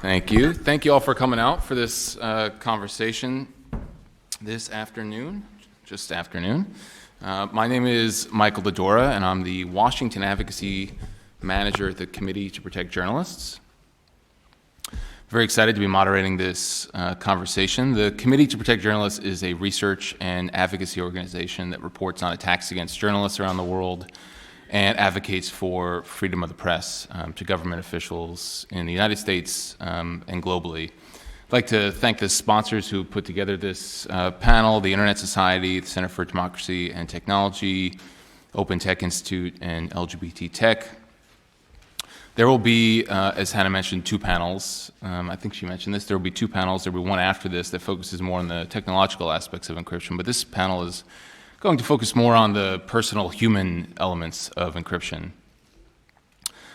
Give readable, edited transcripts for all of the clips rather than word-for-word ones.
Thank you. Thank you all for coming out for this conversation this afternoon, just afternoon. My name is Michael Dora, and I'm the Washington Advocacy Manager at the Committee to Protect Journalists. Very excited to be moderating this conversation. The Committee to Protect Journalists is a research and advocacy organization that reports on attacks against journalists around the world and advocates for freedom of the press to government officials in the United States and globally. I'd like to thank the sponsors who put together this panel, the Internet Society, the Center for Democracy and Technology, Open Tech Institute, and LGBT Tech. There will be, as Hannah mentioned, two panels. I think she mentioned this. There will be two panels. There will be one after this that focuses more on the technological aspects of encryption, but this panel is going to focus more on the personal human elements of encryption.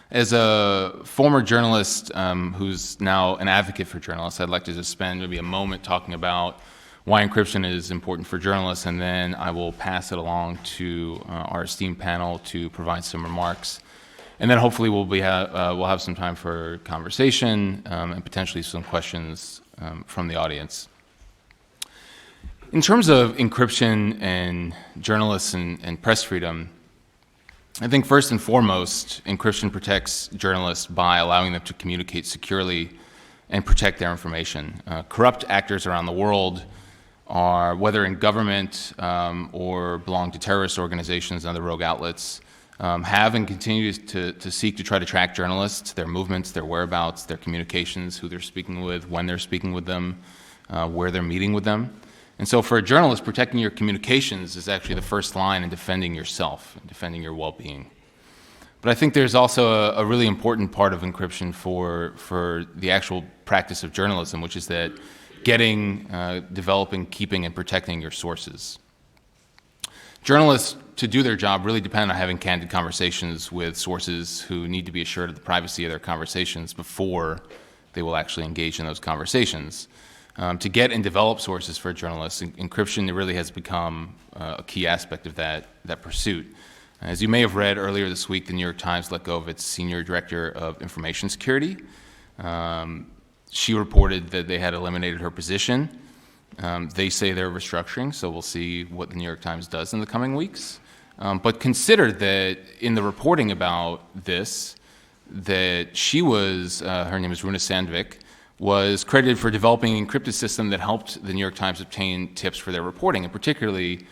As a former journalist who's now an advocate for journalists, I'd like to just spend maybe a moment talking about why encryption is important for journalists, and then I will pass it along to our esteemed panel to provide some remarks. And then hopefully we'll have some time for conversation and potentially some questions from the audience. In terms of encryption and journalists and press freedom, I think first and foremost, encryption protects journalists by allowing them to communicate securely and protect their information. Corrupt actors around the world are, whether in government or belong to terrorist organizations and other rogue outlets, have and continue to seek to try to track journalists, their movements, their whereabouts, their communications, who they're speaking with, when they're speaking with them, where they're meeting with them. And so for a journalist, protecting your communications is actually the first line in defending yourself, and defending your well-being. But I think there's also a really important part of encryption for the actual practice of journalism, which is that getting, developing, keeping, and protecting your sources. Journalists, to do their job, really depend on having candid conversations with sources who need to be assured of the privacy of their conversations before they will actually engage in those conversations. To get and develop sources for journalists, encryption really has become a key aspect of that pursuit. As you may have read earlier this week, the New York Times let go of its Senior Director of Information Security. She reported that they had eliminated her position. They say they're restructuring, so we'll see what the New York Times does in the coming weeks. But consider that in the reporting about this, that she was, her name is Runa Sandvik, was credited for developing an encrypted system that helped the New York Times obtain tips for their reporting, and particularly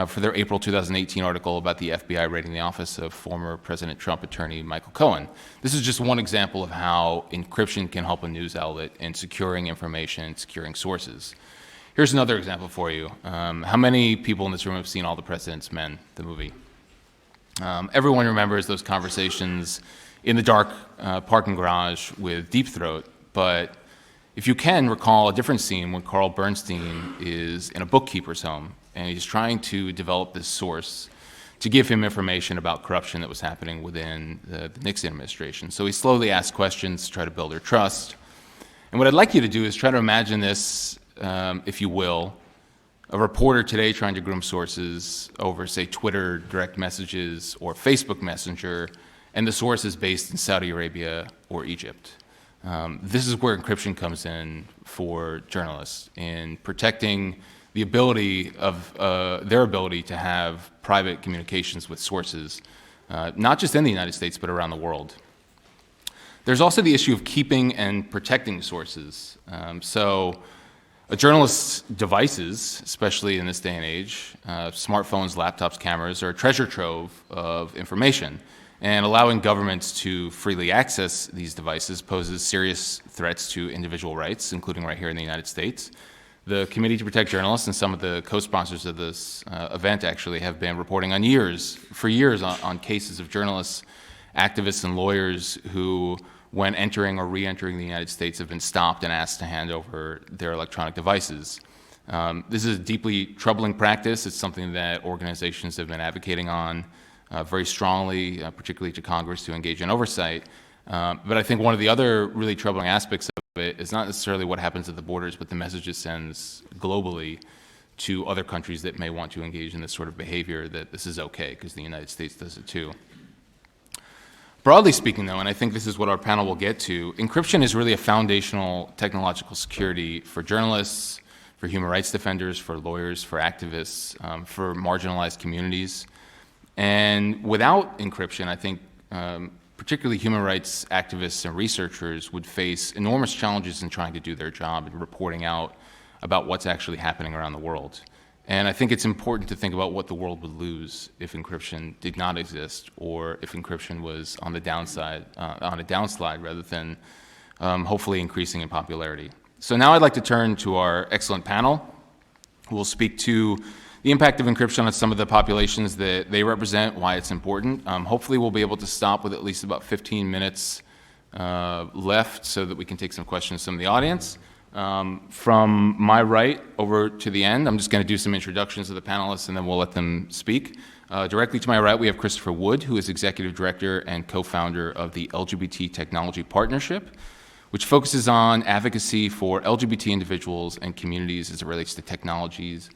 for their April 2018 article about the FBI raiding the office of former President Trump attorney Michael Cohen. This is just one example of how encryption can help a news outlet in securing information and securing sources. Here's another example for you. How many people in this room have seen All the President's Men, the movie? Everyone remembers those conversations in the dark parking garage with Deep Throat, but if you can recall a different scene when Carl Bernstein is in a bookkeeper's home and he's trying to develop this source to give him information about corruption that was happening within the Nixon administration. So he slowly asks questions to try to build her trust. And what I'd like you to do is try to imagine this, if you will, a reporter today trying to groom sources over, say, Twitter direct messages or Facebook Messenger, and the source is based in Saudi Arabia or Egypt. This is where encryption comes in for journalists, in protecting the ability of their ability to have private communications with sources, not just in the United States, but around the world. There's also the issue of keeping and protecting sources. So a journalist's devices, especially in this day and age, smartphones, laptops, cameras, are a treasure trove of information. And allowing governments to freely access these devices poses serious threats to individual rights, including right here in the United States. The Committee to Protect Journalists and some of the co-sponsors of this event actually have been reporting for years on cases of journalists, activists, and lawyers who, when entering or re-entering the United States, have been stopped and asked to hand over their electronic devices. This is a deeply troubling practice. It's something that organizations have been advocating on very strongly, particularly to Congress, to engage in oversight. But I think one of the other really troubling aspects of it is not necessarily what happens at the borders, but the message it sends globally to other countries that may want to engage in this sort of behavior, that this is okay, because the United States does it too. Broadly speaking, though, and I think this is what our panel will get to, encryption is really a foundational technological security for journalists, for human rights defenders, for lawyers, for activists, for marginalized communities. And without encryption, I think particularly human rights activists and researchers would face enormous challenges in trying to do their job and reporting out about what's actually happening around the world. And I think it's important to think about what the world would lose if encryption did not exist, or if encryption was on the downside, on a downslide rather than hopefully increasing in popularity. So now I'd like to turn to our excellent panel, who will speak to the impact of encryption on some of the populations that they represent, why it's important. Hopefully we'll be able to stop with at least about 15 minutes left so that we can take some questions from the audience. From my right over to the end, I'm just going to do some introductions of the panelists and then we'll let them speak. Directly to my right, we have Christopher Wood, who is Executive Director and co-founder of the LGBT Technology Partnership, which focuses on advocacy for LGBT individuals and communities as it relates to technologies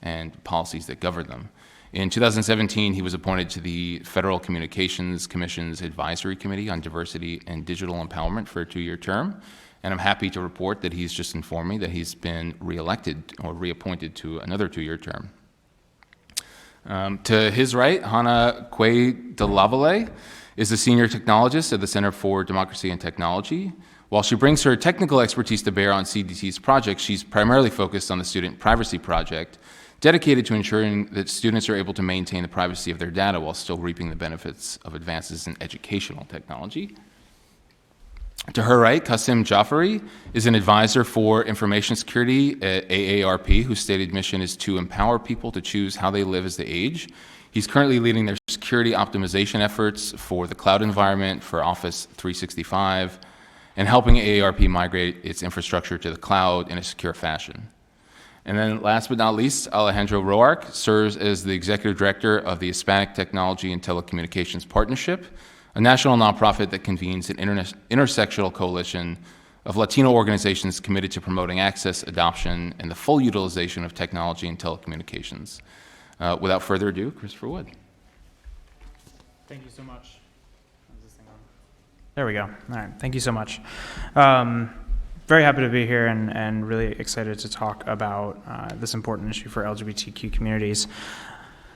and policies that govern them. In 2017, he was appointed to the Federal Communications Commission's Advisory Committee on Diversity and Digital Empowerment for a 2-year term. And I'm happy to report that he's just informed me that he's been reelected or reappointed to another 2-year term. To his right, Hannah Quay-de is a senior technologist at the Center for Democracy and Technology. While she brings her technical expertise to bear on CDT's project, she's primarily focused on the Student Privacy Project, dedicated to ensuring that students are able to maintain the privacy of their data while still reaping the benefits of advances in educational technology. To her right, Qasim Jafary is an advisor for information security at AARP, whose stated mission is to empower people to choose how they live as they age. He's currently leading their security optimization efforts for the cloud environment for Office 365 and helping AARP migrate its infrastructure to the cloud in a secure fashion. And then last but not least, Alejandro Roark serves as the Executive Director of the Hispanic Technology and Telecommunications Partnership, a national nonprofit that convenes an intersectional coalition of Latino organizations committed to promoting access, adoption, and the full utilization of technology and telecommunications. Without further ado, Christopher Wood. Thank you so much. Is this thing on? There we go. All right. Thank you so much. Very happy to be here and really excited to talk about this important issue for LGBTQ communities.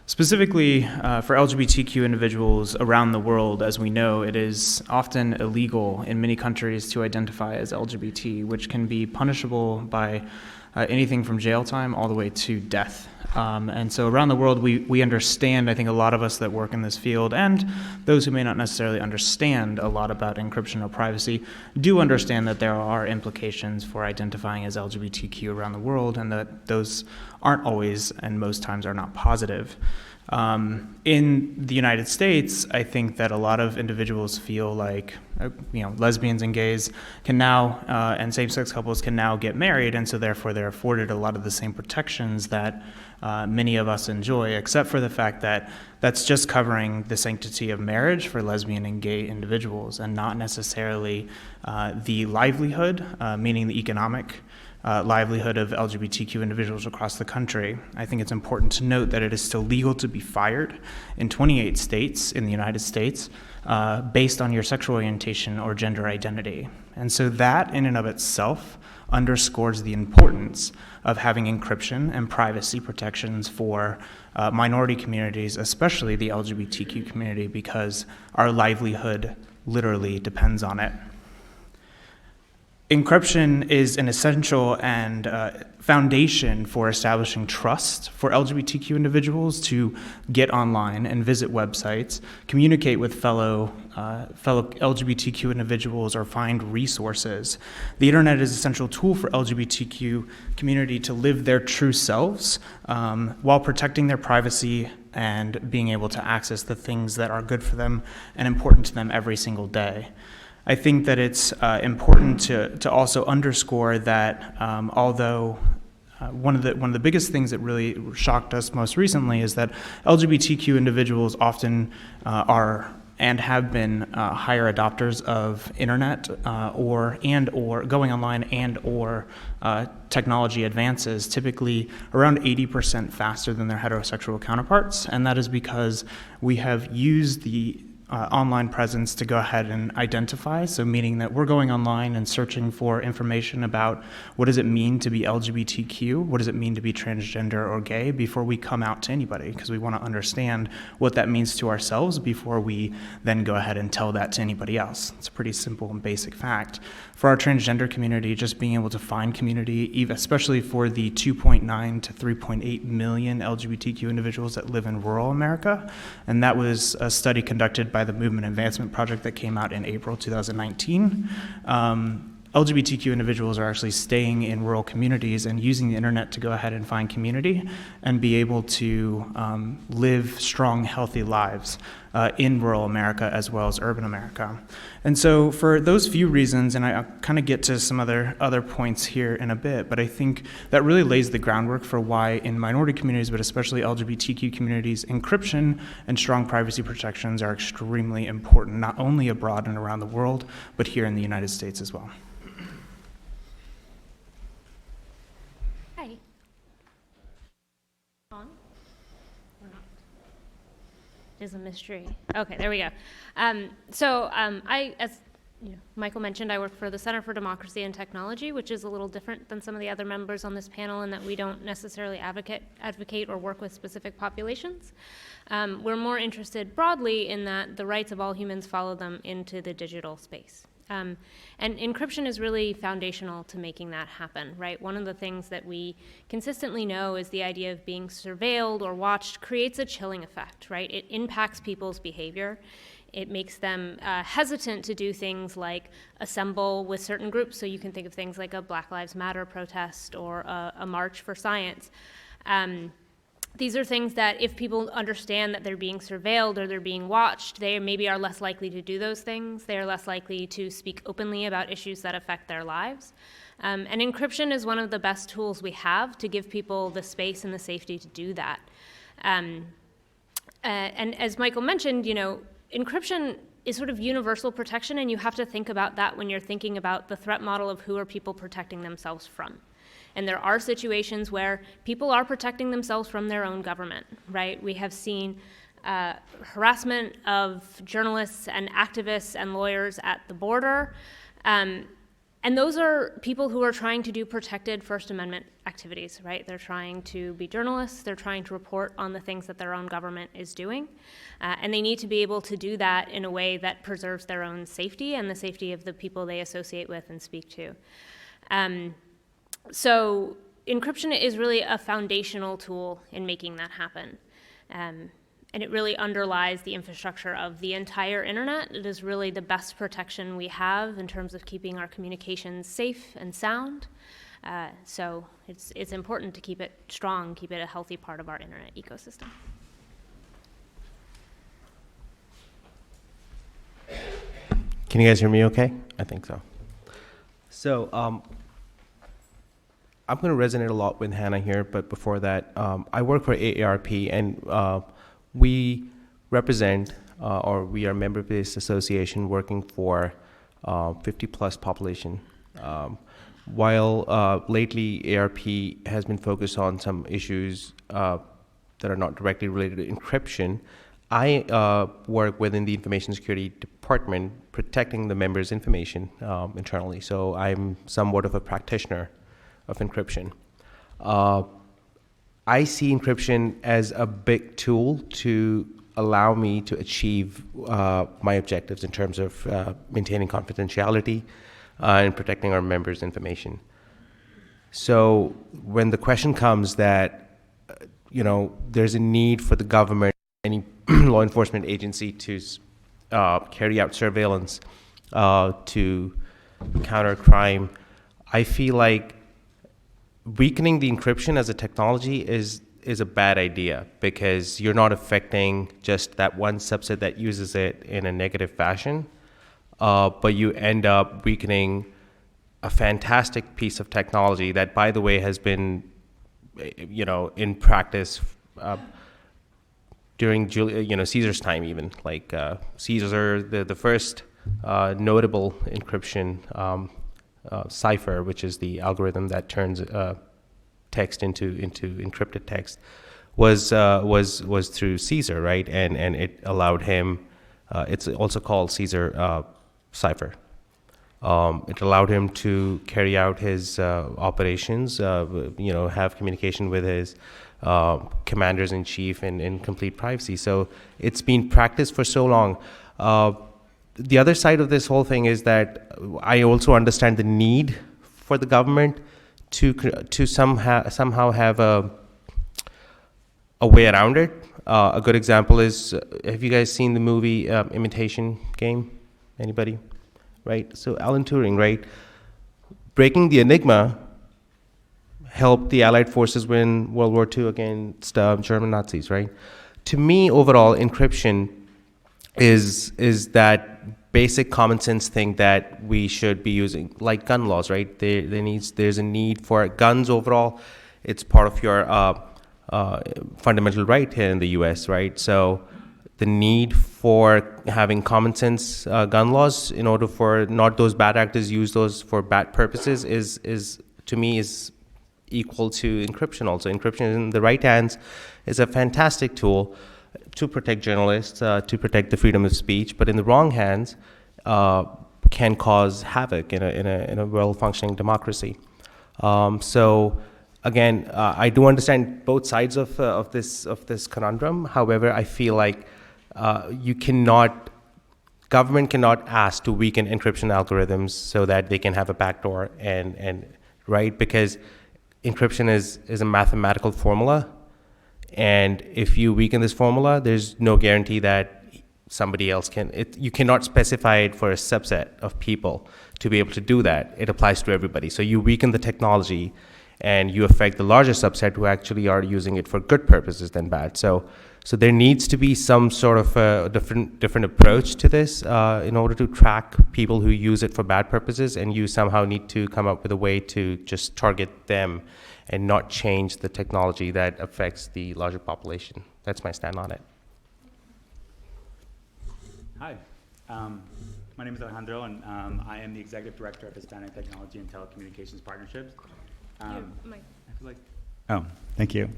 Specifically, for LGBTQ individuals around the world, as we know, it is often illegal in many countries to identify as LGBT, which can be punishable by anything from jail time all the way to death. And so around the world, we understand, I think a lot of us that work in this field, and those who may not necessarily understand a lot about encryption or privacy, do understand that there are implications for identifying as LGBTQ around the world, and that those aren't always, and most times are not positive. In the United States, I think that a lot of individuals feel like, lesbians and gays can now, and same-sex couples can now get married, and so therefore they're afforded a lot of the same protections that many of us enjoy, except for the fact that that's just covering the sanctity of marriage for lesbian and gay individuals, and not necessarily the livelihood, meaning the economic livelihood of LGBTQ individuals across the country. I think it's important to note that it is still legal to be fired in 28 states in the United States based on your sexual orientation or gender identity. And so that in and of itself underscores the importance of having encryption and privacy protections for minority communities, especially the LGBTQ community, because our livelihood literally depends on it. Encryption is an essential and foundation for establishing trust for LGBTQ individuals to get online and visit websites, communicate with fellow LGBTQ individuals, or find resources. The internet is an essential tool for LGBTQ community to live their true selves while protecting their privacy and being able to access the things that are good for them and important to them every single day. I think that it's important to also underscore that although one of the biggest things that really shocked us most recently is that LGBTQ individuals often are and have been higher adopters of internet or going online or technology advances, typically around 80% faster than their heterosexual counterparts, and that is because we have used the online presence to go ahead and identify, so meaning that we're going online and searching for information about what does it mean to be LGBTQ, what does it mean to be transgender or gay before we come out to anybody, because we want to understand what that means to ourselves before we then go ahead and tell that to anybody else. It's a pretty simple and basic fact. For our transgender community, just being able to find community, especially for the 2.9 to 3.8 million LGBTQ individuals that live in rural America, and that was a study conducted by the Movement Advancement Project that came out in April 2019. LGBTQ individuals are actually staying in rural communities and using the internet to go ahead and find community and be able to live strong, healthy lives in rural America as well as urban America. And so for those few reasons, and I'll kind of get to some other points here in a bit, but I think that really lays the groundwork for why in minority communities, but especially LGBTQ communities, encryption and strong privacy protections are extremely important, not only abroad and around the world, but here in the United States as well. Is a mystery. Okay, there we go. I, as Michael mentioned, I work for the Center for Democracy and Technology, which is a little different than some of the other members on this panel in that we don't necessarily advocate or work with specific populations. We're more interested broadly in that the rights of all humans follow them into the digital space. And encryption is really foundational to making that happen, right? One of the things that we consistently know is the idea of being surveilled or watched creates a chilling effect, right? It impacts people's behavior. It makes them hesitant to do things like assemble with certain groups. So you can think of things like a Black Lives Matter protest or a march for science. These are things that if people understand that they're being surveilled or they're being watched, they maybe are less likely to do those things. They are less likely to speak openly about issues that affect their lives. And encryption is one of the best tools we have to give people the space and the safety to do that. And as Michael mentioned, encryption is sort of universal protection, and you have to think about that when you're thinking about the threat model of who are people protecting themselves from. And there are situations where people are protecting themselves from their own government, right? We have seen harassment of journalists and activists and lawyers at the border. And those are people who are trying to do protected First Amendment activities, right? They're trying to be journalists. They're trying to report on the things that their own government is doing. And they need to be able to do that in a way that preserves their own safety and the safety of the people they associate with and speak to. So encryption is really a foundational tool in making that happen. And it really underlies the infrastructure of the entire internet. It is really the best protection we have in terms of keeping our communications safe and sound. So it's important to keep it strong, keep it a healthy part of our internet ecosystem. Can you guys hear me okay? I think so. So I'm going to resonate a lot with Hannah here, but before that, I work for AARP, and we represent, or we are a member-based association working for 50-plus population. While lately AARP has been focused on some issues that are not directly related to encryption, I work within the Information Security Department protecting the members' information internally, so I'm somewhat of a practitioner of encryption. I see encryption as a big tool to allow me to achieve my objectives in terms of maintaining confidentiality and protecting our members' information. So when the question comes that, there's a need for the government, any law enforcement agency to carry out surveillance to counter crime, I feel like weakening the encryption as a technology is a bad idea, because you're not affecting just that one subset that uses it in a negative fashion, but you end up weakening a fantastic piece of technology that, by the way, has been, in practice during Caesar's time even. Like Caesar, the first notable encryption cipher, which is the algorithm that turns text into encrypted text, was through Caesar, right? And it allowed him It's also called Caesar cipher. It allowed him to carry out his operations, have communication with his commanders in chief in complete privacy. So it's been practiced for so long. The other side of this whole thing is that I also understand the need for the government to somehow have a way around it. A good example is, have you guys seen the movie Imitation Game? Anybody? Right? So Alan Turing, right? Breaking the Enigma helped the Allied forces win World War II against German Nazis, right? To me, overall, encryption is that basic common sense thing that we should be using, like gun laws, right? There's a need for guns overall. It's part of your fundamental right here in the U.S., right? So the need for having common sense gun laws in order for not those bad actors use those for bad purposes is to me is equal to encryption. Also, encryption in the right hands is a fantastic tool to protect journalists, to protect the freedom of speech, but in the wrong hands can cause havoc in a well-functioning democracy. So again, I do understand both sides of this conundrum. However, I feel like government cannot ask to weaken encryption algorithms so that they can have a backdoor and right, because encryption is a mathematical formula. And if you weaken this formula, there's no guarantee that somebody else can. You cannot specify it for a subset of people to be able to do that. It applies to everybody. So you weaken the technology, and you affect the larger subset who actually are using it for good purposes than bad. So there needs to be some sort of a different approach to this in order to track people who use it for bad purposes, and you somehow need to come up with a way to just target them and not change the technology that affects the larger population. That's my stand on it. Hi, my name is Alejandro, and I am the Executive Director of Hispanic Technology and Telecommunications Partnerships. Oh, thank you.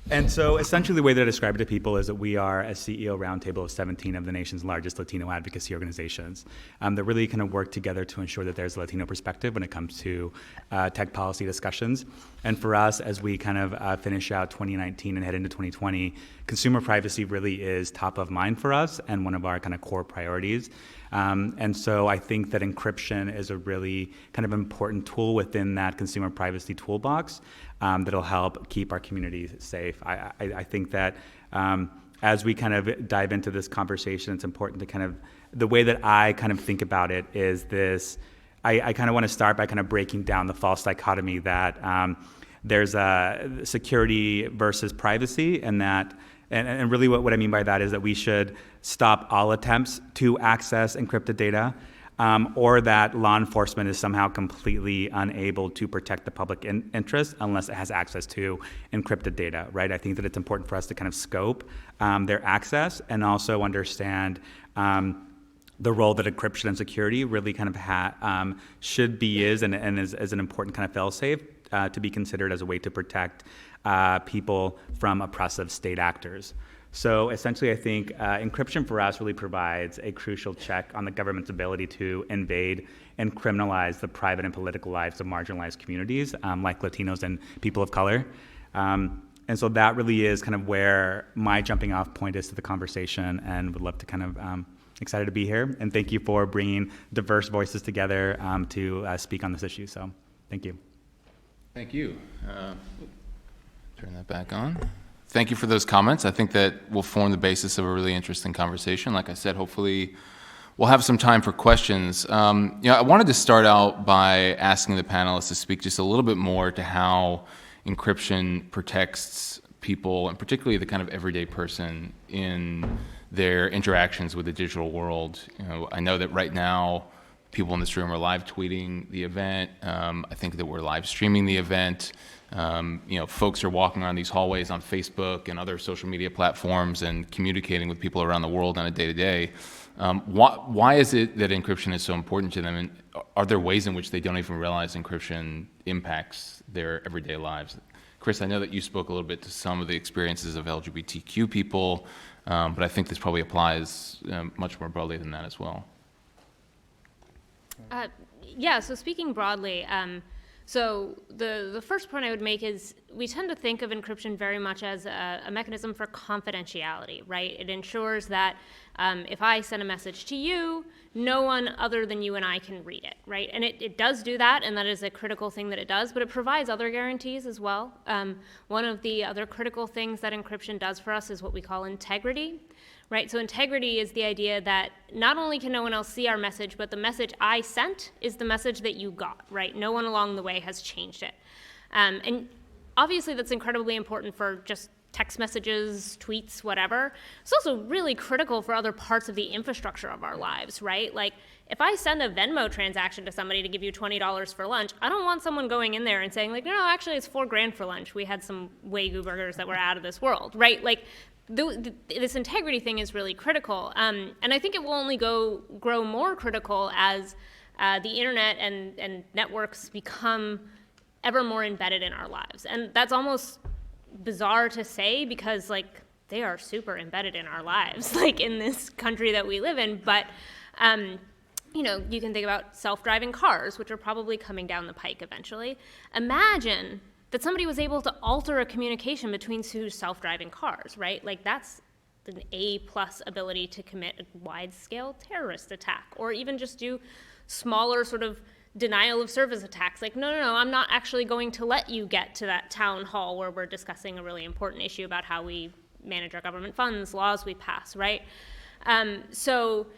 And so essentially the way that I describe it to people is that we are a CEO roundtable of 17 of the nation's largest Latino advocacy organizations that really kind of work together to ensure that there's a Latino perspective when it comes to tech policy discussions. And for us, as we kind of finish out 2019 and head into 2020, consumer privacy really is top of mind for us and one of our kind of core priorities. And so I think that encryption is a really kind of important tool within that consumer privacy toolbox that'll help keep our communities safe. I think that as we kind of dive into this conversation, it's important to kind of, the way that I kind of think about it is this, I kind of want to start by kind of breaking down the false dichotomy that there's a security versus privacy, and that and really what I mean by that is that we should stop all attempts to access encrypted data, or that law enforcement is somehow completely unable to protect the public interest unless it has access to encrypted data, right? I think that it's important for us to kind of scope their access and also understand the role that encryption and security really kind of should be and is an important kind of fail-safe to be considered as a way to protect people from oppressive state actors. So essentially, I think encryption for us really provides a crucial check on the government's ability to invade and criminalize the private and political lives of marginalized communities like Latinos and people of color. And so that really is kind of where my jumping off point is to the conversation, and would love to kind of excited to be here. And thank you for bringing diverse voices together to speak on this issue. So thank you. Thank you. Turn that back on. Thank you for those comments. I think that will form the basis of a really interesting conversation. Like I said, hopefully we'll have some time for questions. I wanted to start out by asking the panelists to speak just a little bit more to how encryption protects people, and particularly the kind of everyday person in their interactions with the digital world. I know that right now people in this room are live tweeting the event. I think that we're live streaming the event. Folks are walking around these hallways on Facebook and other social media platforms and communicating with people around the world on a day-to-day. Why is it that encryption is so important to them? And are there ways in which they don't even realize encryption impacts their everyday lives? Chris, I know that you spoke a little bit to some of the experiences of LGBTQ people. But I think this probably applies much more broadly than that as well. Yeah, so speaking broadly, so the first point I would make is we tend to think of encryption very much as a mechanism for confidentiality, right? It ensures that if I send a message to you, no one other than you and I can read it, right? And it does do that, and that is a critical thing that it does, but it provides other guarantees as well. One of the other critical things that encryption does for us is what we call integrity. Right, so integrity is the idea that not only can no one else see our message, but the message I sent is the message that you got, right? No one along the way has changed it. And obviously that's incredibly important for just text messages, tweets, whatever. It's also really critical for other parts of the infrastructure of our lives, right? Like if I send a Venmo transaction to somebody to give you $20 for lunch, I don't want someone going in there and saying like, no, actually it's $4,000 for lunch. We had some Wagyu burgers that were out of this world, right? Like this integrity thing is really critical, and I think it will only grow more critical as the internet and networks become ever more embedded in our lives. And that's almost bizarre to say because like they are super embedded in our lives, like in this country that we live in. But you know, you can think about self-driving cars, which are probably coming down the pike eventually. Imagine that somebody was able to alter a communication between two self-driving cars, right? Like that's an A+ ability to commit a wide-scale terrorist attack, or even just do smaller sort of denial of service attacks. Like, no, I'm not actually going to let you get to that town hall where we're discussing a really important issue about how we manage our government funds, laws we pass, right? So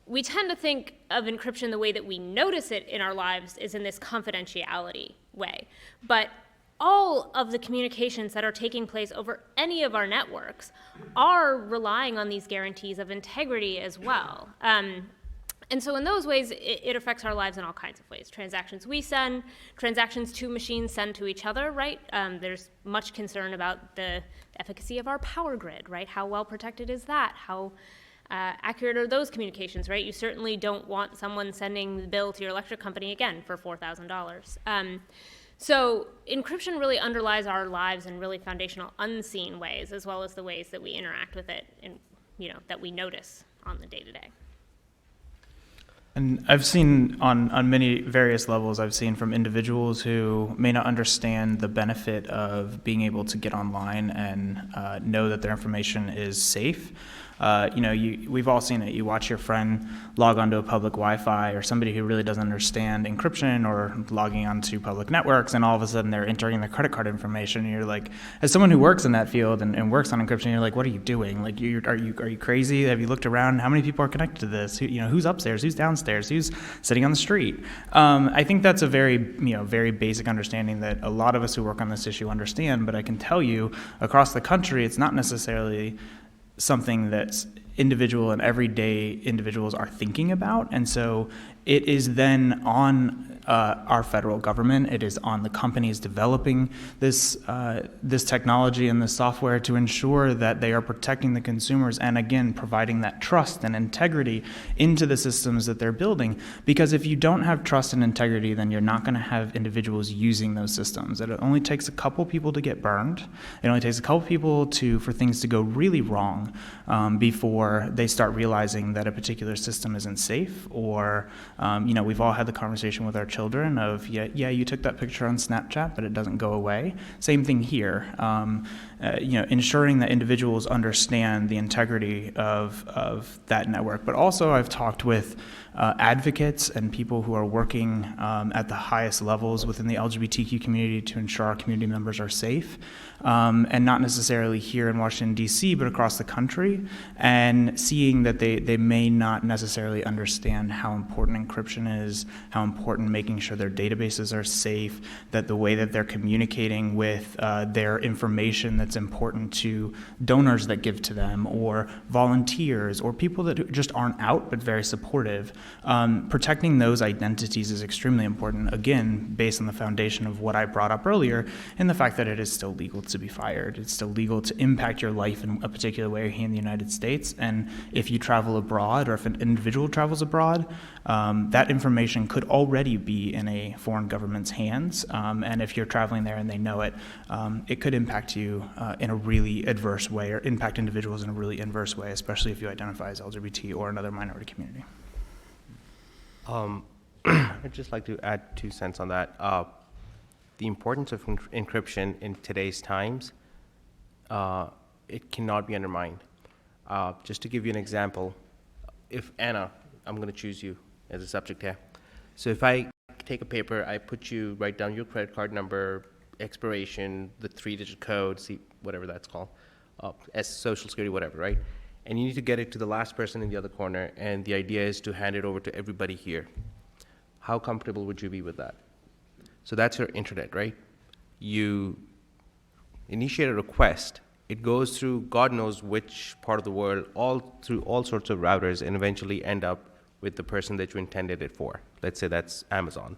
we tend to think of encryption the way that we notice it in our lives is in this confidentiality way. But all of the communications that are taking place over any of our networks are relying on these guarantees of integrity as well. And so in those ways, it affects our lives in all kinds of ways. Transactions we send, transactions two machines send to each other, right? There's much concern about the efficacy of our power grid, right? How well protected is that? How accurate are those communications, right? You certainly don't want someone sending the bill to your electric company again for $4,000. So encryption really underlies our lives in really foundational unseen ways, as well as the ways that we interact with it and, you know, that we notice on the day-to-day. And I've seen on many various levels, I've seen from individuals who may not understand the benefit of being able to get online and know that their information is safe. We've all seen it. You watch your friend log onto a public Wi-Fi, or somebody who really doesn't understand encryption or logging onto public networks, and all of a sudden they're entering their credit card information. And you're like, as someone who works in that field and works on encryption, you're like, what are you doing? Like, are you crazy? Have you looked around? How many people are connected to this? Who's upstairs? Who's downstairs? Who's sitting on the street? I think that's a very basic understanding that a lot of us who work on this issue understand. But I can tell you, across the country, it's not necessarily something that's individual and everyday individuals are thinking about. And so it is then on our federal government, it is on the companies developing this technology and this software to ensure that they are protecting the consumers and, again, providing that trust and integrity into the systems that they're building. Because if you don't have trust and integrity, then you're not going to have individuals using those systems. It only takes a couple people to get burned. It only takes a couple people for things to go really wrong before they start realizing that a particular system isn't safe, or we've all had the conversation with our children of, you took that picture on Snapchat, but it doesn't go away. Same thing here. Ensuring that individuals understand the integrity of that network. But also I've talked with advocates and people who are working at the highest levels within the LGBTQ community to ensure our community members are safe, and not necessarily here in Washington, D.C., but across the country, and seeing that they may not necessarily understand how important encryption is, how important making sure their databases are safe, that the way that they're communicating with their information that's important to donors that give to them, or volunteers, or people that just aren't out but very supportive, Protecting those identities is extremely important, again, based on the foundation of what I brought up earlier, and the fact that it is still legal to be fired. It's still legal to impact your life in a particular way here in the United States. And if you travel abroad, or if an individual travels abroad, that information could already be in a foreign government's hands. And if you're traveling there and they know it, it could impact you in a really adverse way, or impact individuals in a really adverse way, especially if you identify as LGBT or another minority community. I'd just like to add 2 cents on that. The importance of encryption in today's times, it cannot be undermined. Just to give you an example, if Anna, I'm going to choose you as a subject here. So if I take a paper, I write down your credit card number, expiration, the 3-digit code, see whatever that's called, as social security, whatever, right? And you need to get it to the last person in the other corner, and the idea is to hand it over to everybody here. How comfortable would you be with that? So that's your internet, right? You initiate a request. It goes through God knows which part of the world, through all sorts of routers, and eventually end up with the person that you intended it for. Let's say that's Amazon.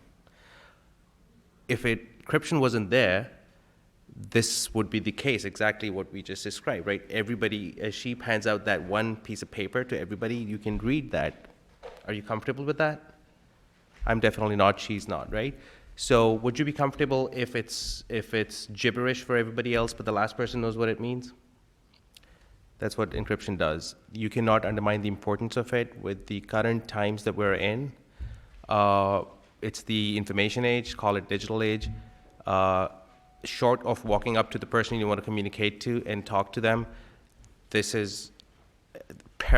If encryption wasn't there, this would be the case, exactly what we just described, right? Everybody, as she hands out that one piece of paper to everybody, you can read that. Are you comfortable with that? I'm definitely not, she's not, right? So would you be comfortable if it's gibberish for everybody else, but the last person knows what it means? That's what encryption does. You cannot undermine the importance of it with the current times that we're in. It's the information age, call it digital age. Short of walking up to the person you want to communicate to and talk to them, this is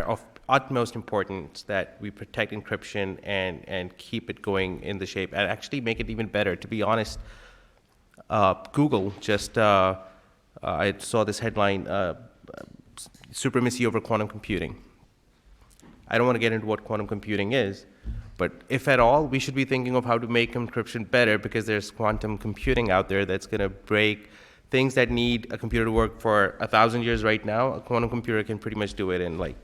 of utmost importance that we protect encryption and keep it going in the shape, and actually make it even better. To be honest, Google just, I saw this headline, supremacy over quantum computing. I don't want to get into what quantum computing is, but if at all, we should be thinking of how to make encryption better, because there's quantum computing out there that's going to break things that need a computer to work for 1,000 years right now. A quantum computer can pretty much do it in like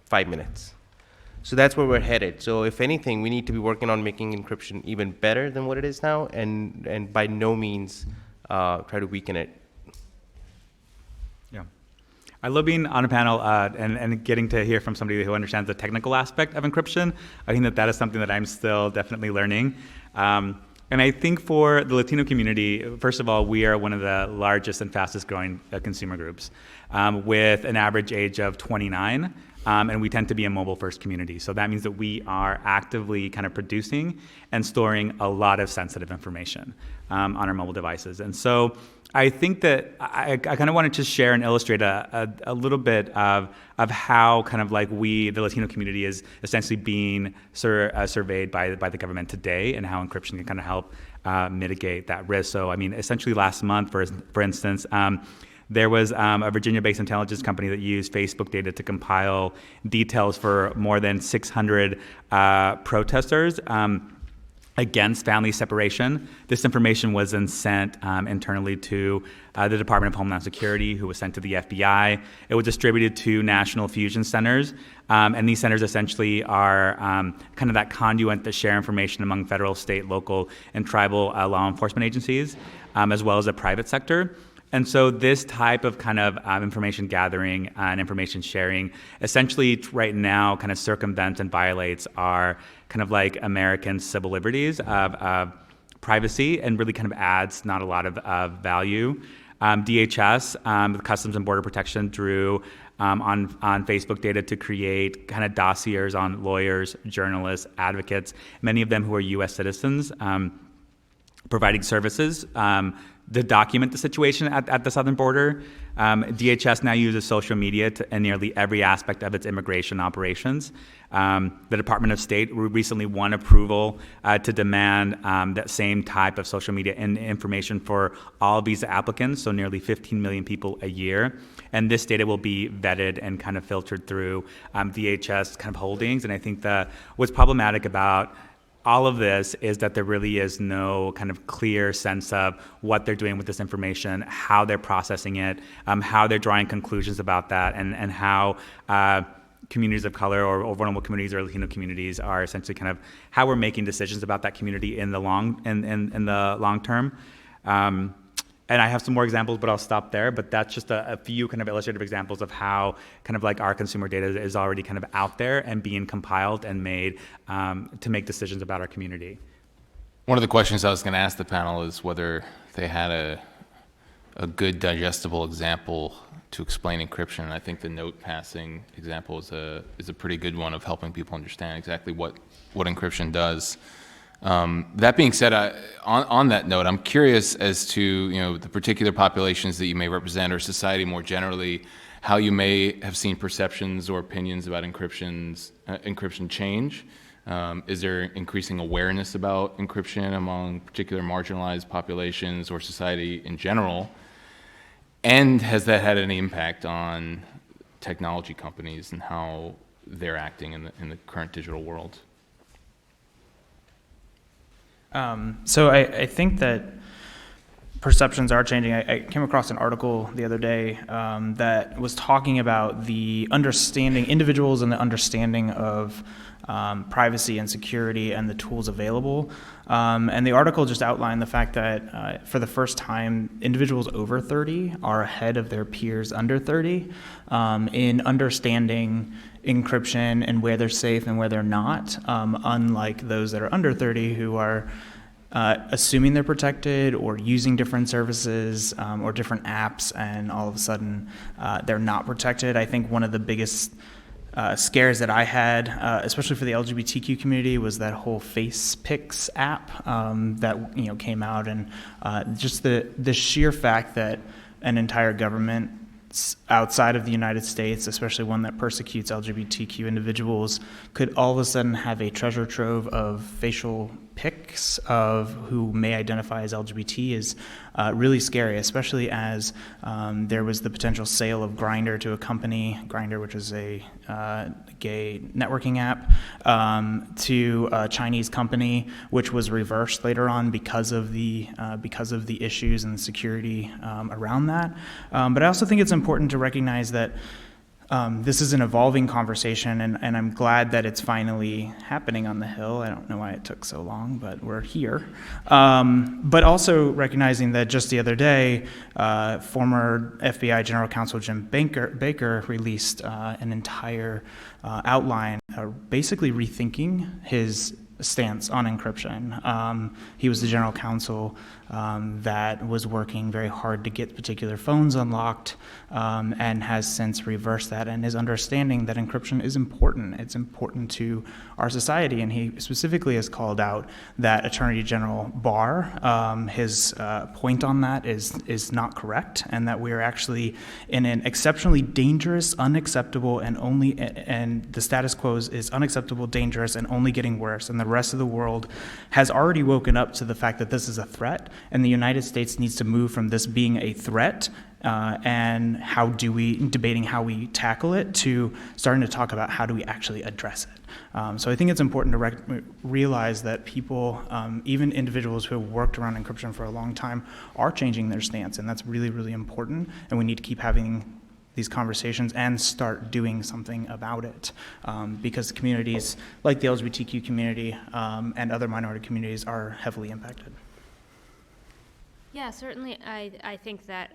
5 minutes. So that's where we're headed. So if anything, we need to be working on making encryption even better than what it is now, and by no means try to weaken it. Yeah. I love being on a panel and getting to hear from somebody who understands the technical aspect of encryption. I think that is something that I'm still definitely learning. And I think for the Latino community, first of all, we are one of the largest and fastest growing consumer groups with an average age of 29. And we tend to be a mobile-first community. So that means that we are actively kind of producing and storing a lot of sensitive information on our mobile devices. And so I think that I kind of wanted to share and illustrate a little bit of how kind of like the Latino community is essentially being surveyed by the government today, and how encryption can kind of help mitigate that risk. So I mean, essentially last month, for instance, there was a Virginia-based intelligence company that used Facebook data to compile details for more than 600 protesters against family separation. This information was then sent internally to the Department of Homeland Security, who was sent to the FBI. It was distributed to national fusion centers, and these centers essentially are kind of that conduit that share information among federal, state, local, and tribal law enforcement agencies, as well as the private sector. And so this type of kind of information gathering and information sharing essentially right now kind of circumvents and violates our kind of like American civil liberties of privacy, and really kind of adds not a lot of value. DHS, the Customs and Border Protection, drew on Facebook data to create kind of dossiers on lawyers, journalists, advocates, many of them who are U.S. citizens, providing services to document the situation at the southern border. DHS now uses social media in nearly every aspect of its immigration operations. The Department of State recently won approval to demand that same type of social media information for all visa applicants, so nearly 15 million people a year. And this data will be vetted and kind of filtered through DHS kind of holdings. And I think what's problematic about all of this is that there really is no kind of clear sense of what they're doing with this information, how they're processing it, how they're drawing conclusions about that, and how communities of color or vulnerable communities or Latino communities are essentially kind of how we're making decisions about that community in the long term. And I have some more examples, but I'll stop there. But that's just a few kind of illustrative examples of how kind of like our consumer data is already kind of out there and being compiled and made to make decisions about our community. One of the questions I was going to ask the panel is whether they had a good digestible example to explain encryption. I think the note passing example is a pretty good one of helping people understand exactly what encryption does. That being said, on that note, I'm curious as to the particular populations that you may represent or society more generally, how you may have seen perceptions or opinions about encryption change. Is there increasing awareness about encryption among particular marginalized populations or society in general? And has that had any impact on technology companies and how they're acting in the current digital world? So I think that perceptions are changing. I came across an article the other day that was talking about the understanding, individuals and the understanding of privacy and security and the tools available. And the article just outlined the fact that for the first time, individuals over 30 are ahead of their peers under 30 in understanding encryption and where they're safe and where they're not, unlike those that are under 30 who are assuming they're protected or using different services or different apps, and all of a sudden they're not protected. I think one of the biggest scares that I had, especially for the LGBTQ community, was that whole Face Pics app that came out, and just the sheer fact that an entire government outside of the United States, especially one that persecutes LGBTQ individuals, could all of a sudden have a treasure trove of facial pics of who may identify as LGBT is really scary, especially as there was the potential sale of Grindr to a company, Grindr, which is a gay networking app, to a Chinese company, which was reversed later on because of the issues and the security around that. But I also think it's important to recognize that this is an evolving conversation, and I'm glad that it's finally happening on the Hill. I don't know why it took so long, but we're here. But also recognizing that just the other day, former FBI General Counsel Jim Baker released an entire outline, basically rethinking his stance on encryption. He was the general counsel that was working very hard to get particular phones unlocked and has since reversed that, and is understanding that encryption is important. It's important to our society, and he specifically has called out that Attorney General Barr, his point on that is not correct, and that we are actually in an exceptionally dangerous, unacceptable, and the status quo is unacceptable, dangerous, and only getting worse. And the rest of the world has already woken up to the fact that this is a threat, and the United States needs to move from this being a threat and debating how we tackle it, to starting to talk about how do we actually address it. So I think it's important to realize that people, even individuals who have worked around encryption for a long time, are changing their stance, and that's really, really important, and we need to keep having these conversations and start doing something about it, because communities like the LGBTQ community and other minority communities are heavily impacted. Yeah, certainly. I think that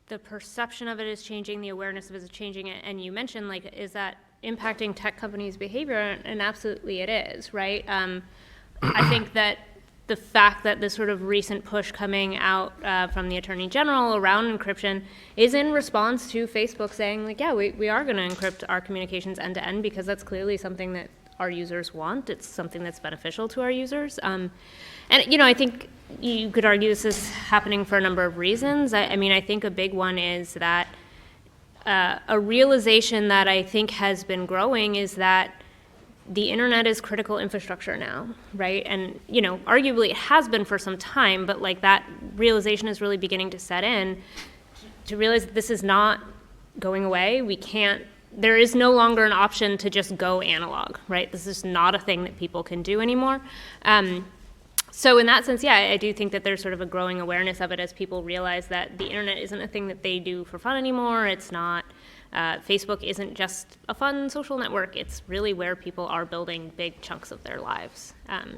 the perception of it is changing, the awareness of it is changing, and you mentioned, is that impacting tech companies' behavior? And absolutely it is, right? I think that the fact that this sort of recent push coming out from the Attorney General around encryption is in response to Facebook saying, yeah, we are going to encrypt our communications end to end, because that's clearly something that our users want. It's something that's beneficial to our users. And, I think you could argue this is happening for a number of reasons. I think a big one is that a realization that I think has been growing is that the internet is critical infrastructure now, right? And, arguably it has been for some time, but that realization is really beginning to set in, to realize that this is not going away. There is no longer an option to just go analog, right? This is not a thing that people can do anymore. So in that sense, yeah, I do think that there's sort of a growing awareness of it as people realize that the internet isn't a thing that they do for fun anymore. It's not Facebook isn't just a fun social network. It's really where people are building big chunks of their lives.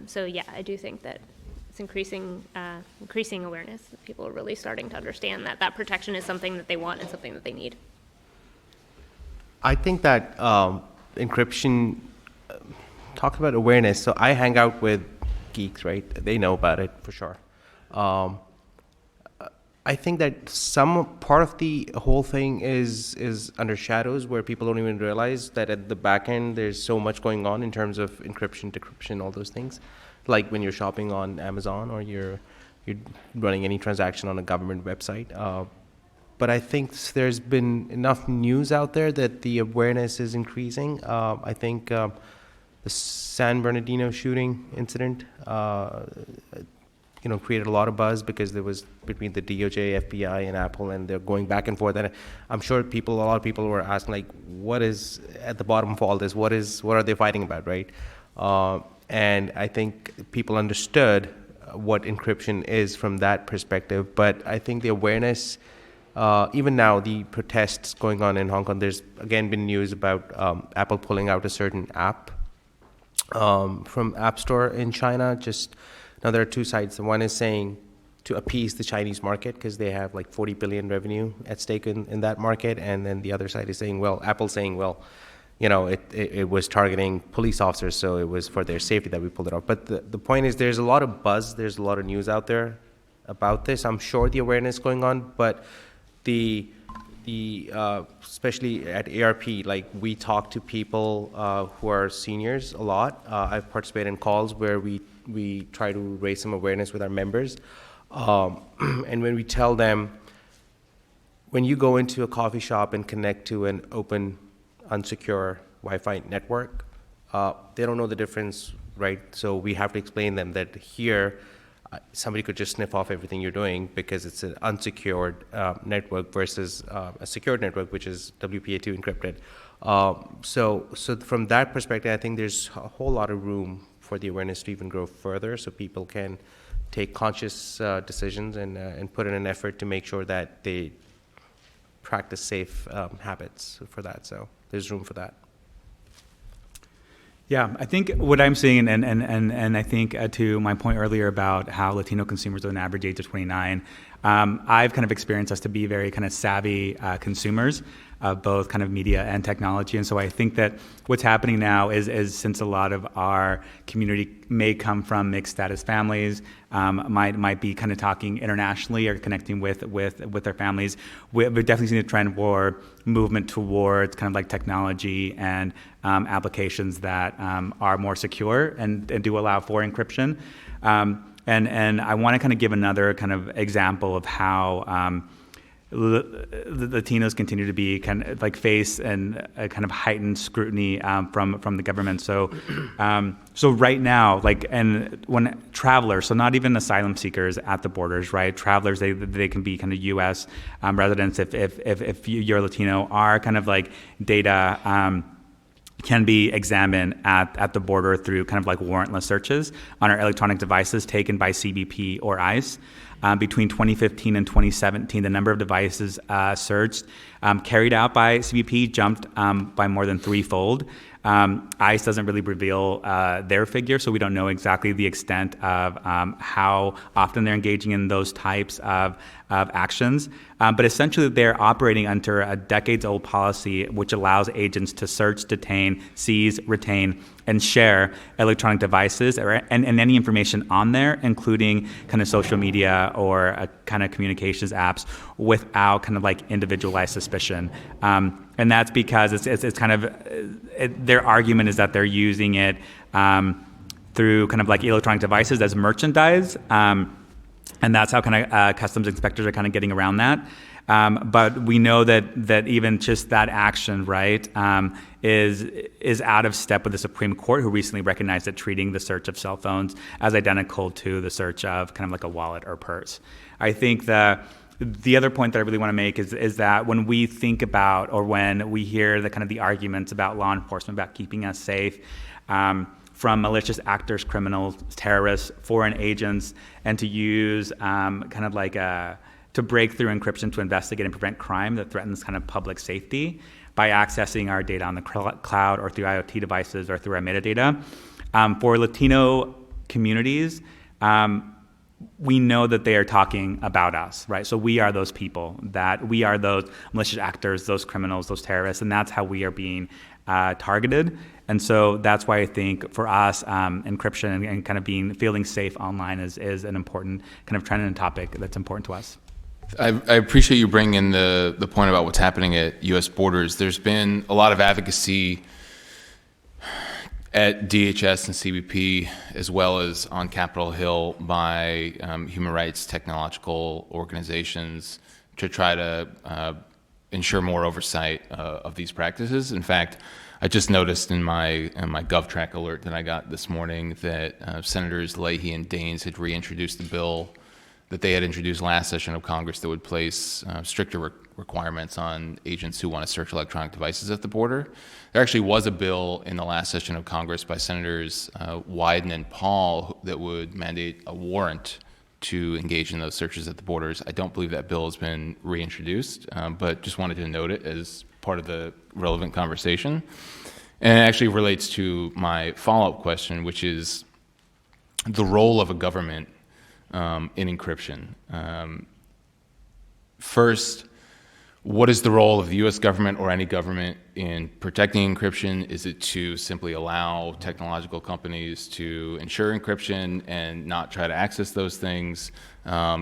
So yeah, I do think that it's increasing awareness. That people are really starting to understand that that protection is something that they want and something that they need. I think that encryption, talk about awareness. So I hang out with geeks, right? They know about it for sure. I think that some part of the whole thing is under shadows, where people don't even realize that at the back end there's so much going on in terms of encryption, decryption, all those things. Like when you're shopping on Amazon or you're running any transaction on a government website. But I think there's been enough news out there that the awareness is increasing. I think the San Bernardino shooting incident, created a lot of buzz because there was between the DOJ, FBI, and Apple, and they're going back and forth. And I'm sure a lot of people were asking, like, what is at the bottom of all this? What are they fighting about, right? And I think people understood what encryption is from that perspective. But I think the awareness, even now, the protests going on in Hong Kong, there's again been news about Apple pulling out a certain app from App Store in China. Now there are two sides. One is saying to appease the Chinese market because they have like 40 billion revenue at stake in that market. And then the other side is saying, Apple's saying, it was targeting police officers, so it was for their safety that we pulled it off. But the point is, there's a lot of buzz, there's a lot of news out there about this. I'm sure the awareness is going on, but the especially at AARP, like we talk to people who are seniors a lot. I've participated in calls where we try to raise some awareness with our members. And when we tell them, when you go into a coffee shop and connect to an open, unsecure Wi-Fi network, they don't know the difference, right? So we have to explain them that here, somebody could just sniff off everything you're doing because it's an unsecured network versus a secured network, which is WPA2 encrypted. So from that perspective, I think there's a whole lot of room for the awareness to even grow further, so people can take conscious decisions and put in an effort to make sure that they practice safe habits for that. So there's room for that. Yeah, I think what I'm seeing, and I think to my point earlier about how Latino consumers are an average age of 29, I've kind of experienced us to be very kind of savvy consumers of both kind of media and technology. And so I think that what's happening now is since a lot of our community may come from mixed status families, might be kind of talking internationally or connecting with their families, we've definitely seen a trend or movement towards kind of like technology and applications that are more secure and do allow for encryption. And I want to kind of give another kind of example of how the Latinos continue to be kind of like face and a kind of heightened scrutiny from the government. So right now, like, and when travelers, so not even asylum seekers at the borders, right? Travelers, they can be kind of U.S. Residents if you're Latino, are kind of like data can be examined at the border through kind of like warrantless searches on our electronic devices taken by CBP or ICE. Between 2015 and 2017, the number of devices searched carried out by CBP jumped by more than threefold. ICE doesn't really reveal their figure, so we don't know exactly the extent of how often they're engaging in those types of actions. But essentially, they're operating under a decades-old policy which allows agents to search, detain, seize, retain, and share electronic devices and any information on there, including kind of social media or kind of communications apps, without kind of like individualized suspicion. And that's because it's kind of their argument is that they're using it through kind of like electronic devices as merchandise, and that's how kind of customs inspectors are kind of getting around that. But we know that even just that action, right, is out of step with the Supreme Court, who recently recognized that treating the search of cell phones as identical to the search of kind of like a wallet or purse. I think the other point that I really want to make is that when we think about, or when we hear the kind of the arguments about law enforcement, about keeping us safe, from malicious actors, criminals, terrorists, foreign agents, and to use kind of like to break through encryption to investigate and prevent crime that threatens kind of public safety, by accessing our data on the cloud or through IoT devices or through our metadata. For Latino communities, we know that they are talking about us, right? So we are those people, that we are those malicious actors, those criminals, those terrorists, and that's how we are being targeted. And so that's why I think for us, encryption and kind of feeling safe online is an important kind of trend and topic that's important to us. I appreciate you bringing in the point about what's happening at U.S. borders. There's been a lot of advocacy at DHS and CBP, as well as on Capitol Hill by human rights technological organizations to try to ensure more oversight of these practices. In fact, I just noticed in my GovTrack alert that I got this morning that Senators Leahy and Daines had reintroduced the bill that they had introduced last session of Congress that would place stricter requirements on agents who want to search electronic devices at the border. There actually was a bill in the last session of Congress by Senators Wyden and Paul that would mandate a warrant to engage in those searches at the borders. I don't believe that bill has been reintroduced, but just wanted to note it as part of the relevant conversation. And it actually relates to my follow-up question, which is the role of a government in encryption. First, what is the role of the U.S. government or any government in protecting encryption? Is it to simply allow technological companies to ensure encryption and not try to access those things?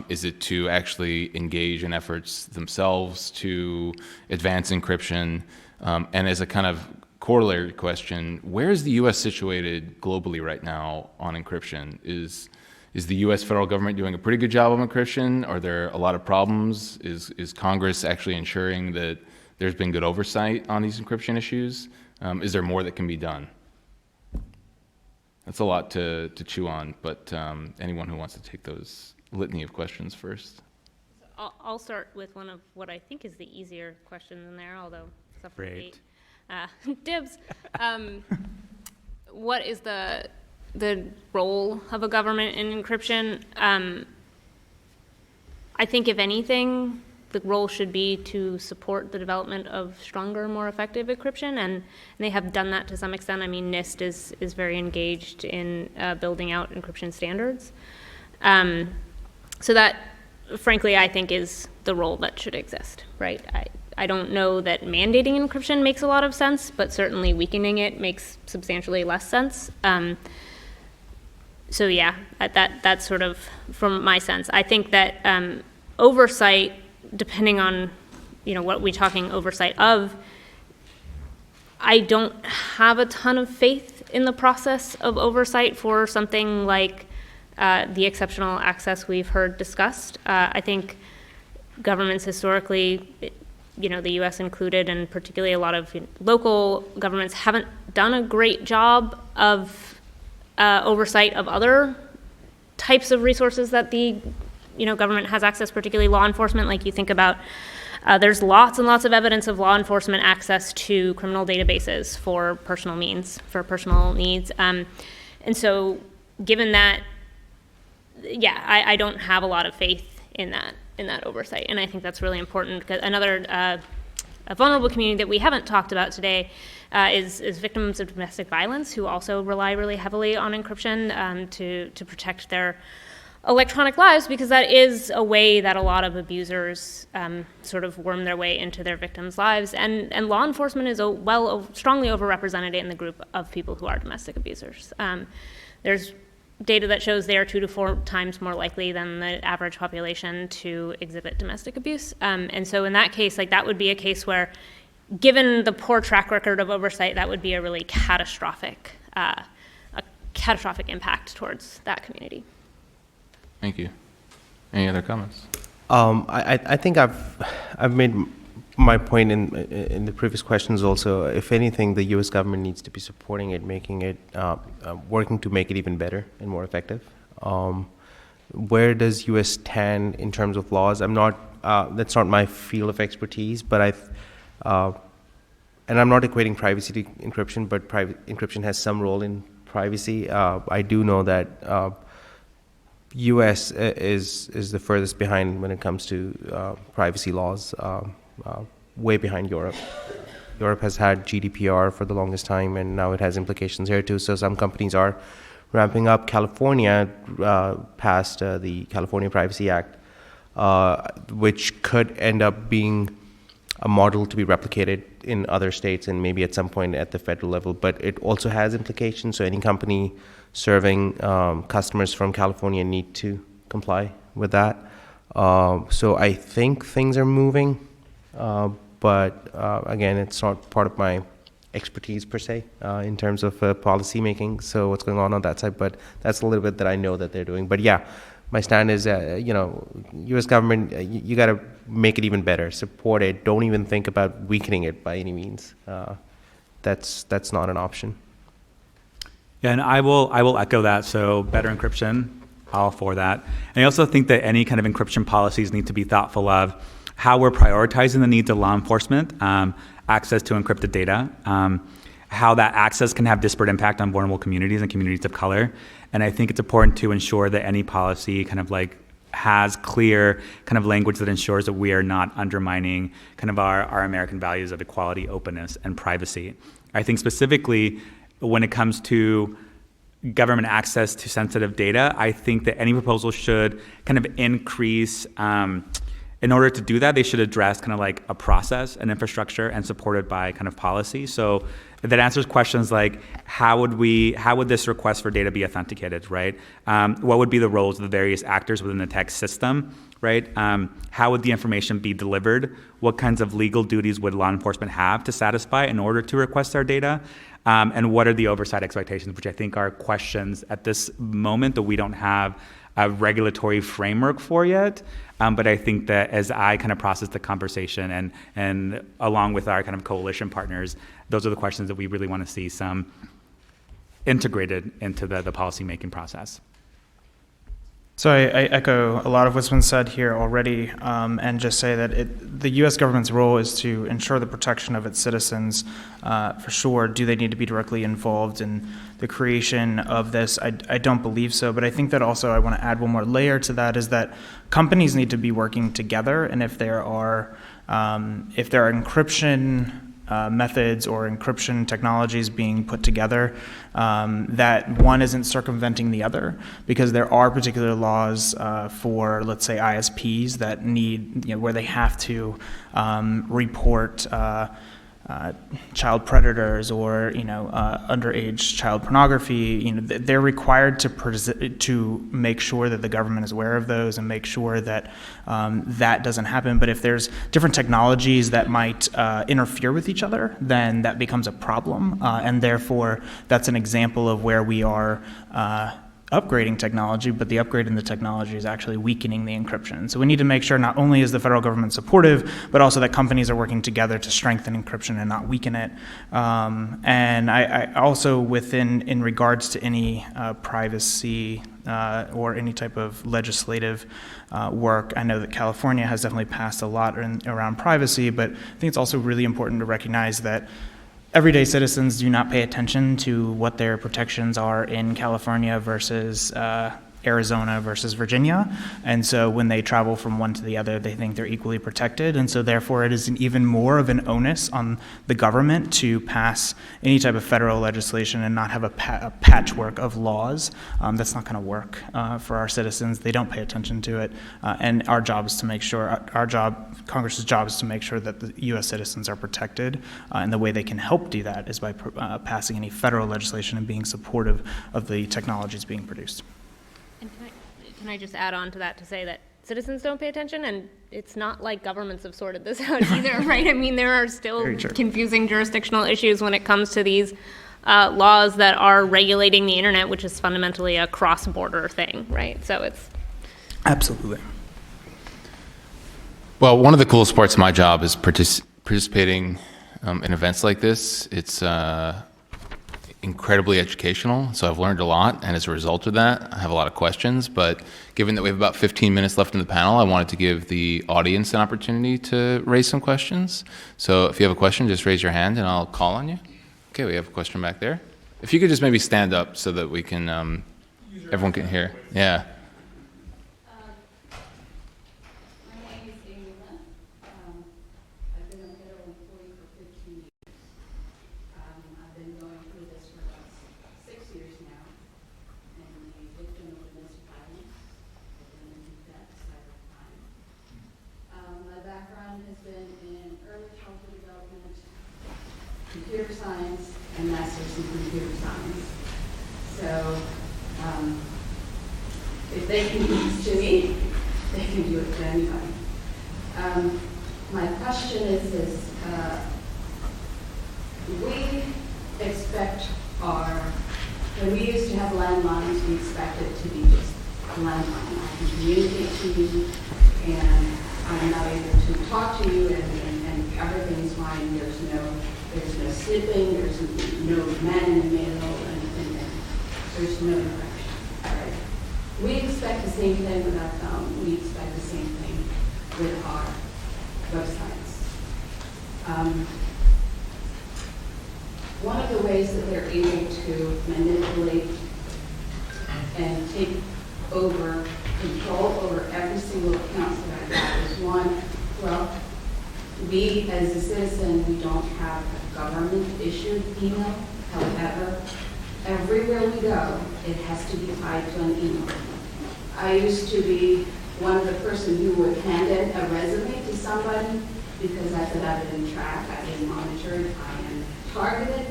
Is it to actually engage in efforts themselves to advance encryption? And as a kind of corollary question, where is the U.S. situated globally right now on encryption? Is the U.S. federal government doing a pretty good job of encryption? Are there a lot of problems? Is Congress actually ensuring that there's been good oversight on these encryption issues? Is there more that can be done? That's a lot to chew on, but anyone who wants to take those litany of questions first. I'll start with one of what I think is the easier questions in there, although suffocate. Dibs. What is the role of a government in encryption? I think if anything, the role should be to support the development of stronger, more effective encryption, and they have done that to some extent. I mean, NIST is very engaged in building out encryption standards. So that, frankly, I think is the role that should exist, right? I don't know that mandating encryption makes a lot of sense, but certainly weakening it makes substantially less sense. So yeah, that's sort of from my sense. I think that oversight, depending on what we're talking oversight of, I don't have a ton of faith in the process of oversight for something like the exceptional access we've heard discussed. I think governments historically, the U.S. included, and particularly a lot of local governments, haven't done a great job of oversight of other types of resources that the government has access, particularly law enforcement. Like you think about, there's lots and lots of evidence of law enforcement access to criminal databases for personal needs. And so given that, I don't have a lot of faith in that oversight. And I think that's really important, because another a vulnerable community that we haven't talked about today is victims of domestic violence, who also rely really heavily on encryption to protect their electronic lives, because that is a way that a lot of abusers sort of worm their way into their victims' lives. And law enforcement is strongly overrepresented in the group of people who are domestic abusers. There's data that shows they are 2 to 4 times more likely than the average population to exhibit domestic abuse. And so in that case, that would be a case where, given the poor track record of oversight, that would be a really catastrophic impact towards that community. Thank you. Any other comments? I think I've made my point in the previous questions also. If anything, the U.S. government needs to be supporting it, making it, working to make it even better and more effective. Where does U.S. stand in terms of laws? That's not my field of expertise, but and I'm not equating privacy to encryption, but encryption has some role in privacy. I do know that U.S. is the furthest behind when it comes to privacy laws. Way behind Europe. Europe has had GDPR for the longest time, and now it has implications here too. So some companies are ramping up. California passed the California Privacy Act, which could end up being a model to be replicated in other states and maybe at some point at the federal level. But it also has implications. So any company serving customers from California need to comply with that. So I think things are moving, but again, it's not part of my expertise per se in terms of policy making. So what's going on that side, but that's a little bit that I know that they're doing. But yeah, my stand is, U.S. government, you got to make it even better, support it. Don't even think about weakening it by any means. That's not an option. Yeah, and I will echo that. So better encryption, all for that. And I also think that any kind of encryption policies need to be thoughtful of how we're prioritizing the needs of law enforcement, access to encrypted data, how that access can have disparate impact on vulnerable communities and communities of color. And I think it's important to ensure that any policy kind of like has clear kind of language that ensures that we are not undermining kind of our American values of equality, openness, and privacy. I think specifically when it comes to government access to sensitive data, I think that any proposal should kind of increase, in order to do that, they should address kind of like a process and infrastructure and supported by kind of policy. So that answers questions like how would this request for data be authenticated, right? What would be the roles of the various actors within the tech system, right? How would the information be delivered? What kinds of legal duties would law enforcement have to satisfy in order to request our data? And what are the oversight expectations, which I think are questions at this moment that we don't have a regulatory framework for yet. But I think that as I kind of process the conversation and along with our kind of coalition partners, those are the questions that we really want to see some integrated into the policy-making process. So I echo a lot of what's been said here already, and just say that the U.S. government's role is to ensure the protection of its citizens. For sure, do they need to be directly involved in the creation of this? I don't believe so, but I think that also I want to add one more layer to that, is that companies need to be working together, and if there are encryption methods or encryption technologies being put together, that one isn't circumventing the other, because there are particular laws for, let's say, ISPs that need, where they have to report child predators or underage child pornography. They're required to make sure that the government is aware of those and make sure that that doesn't happen. But if there's different technologies that might interfere with each other, then that becomes a problem, and therefore that's an example of where we are upgrading technology, but the upgrade in the technology is actually weakening the encryption. So we need to make sure not only is the federal government supportive, but also that companies are working together to strengthen encryption and not weaken it. And I also, in regards to any privacy or any type of legislative work, I know that California has definitely passed a lot around privacy, but I think it's also really important to recognize that everyday citizens do not pay attention to what their protections are in California versus Arizona versus Virginia. And so when they travel from one to the other, they think they're equally protected. And so therefore it is even more of an onus on the government to pass any type of federal legislation and not have a patchwork of laws. That's not going to work for our citizens. They don't pay attention to it. And our job is to make sure, Congress's job is to make sure that the U.S. citizens are protected. And the way they can help do that is by passing any federal legislation and being supportive of the technologies being produced. And can I just add on to that to say that citizens don't pay attention, and it's not like governments have sorted this out either, right? I mean, there are still confusing jurisdictional issues when it comes to these laws that are regulating the internet, which is fundamentally a cross-border thing, right? So it's... Absolutely. Well, one of the coolest parts of my job is participating in events like this. It's incredibly educational, so I've learned a lot, and as a result of that, I have a lot of questions, but given that we have about 15 minutes left in the panel, I wanted to give the audience an opportunity to raise some questions. So if you have a question, just raise your hand and I'll call on you. Okay, we have a question back there. If you could just maybe stand up so that we can, everyone can hear. Yeah. My name is Amy Lynn. I've been a federal employee for 15 years. in computer science. So if they can do this to me, they can do it to anybody. My question is this, we expect when we used to have landlines, we expect it to be just a landline. I can communicate to you, and I'm not able to talk to you, and everything's fine. There's no snipping, there's no man in the mail, and there's no interaction. Right? We expect the same thing with our phone. We expect the same thing with our websites. One of the ways that they're able to manipulate and take over, control over every single account that I have is one, well, we as a citizen, we don't have a government-issued email. However, everywhere we go, it has to be tied to an email. I used to be one of the person who would hand in a resume to somebody because I said I've been tracked, I've been monitored, I am targeted.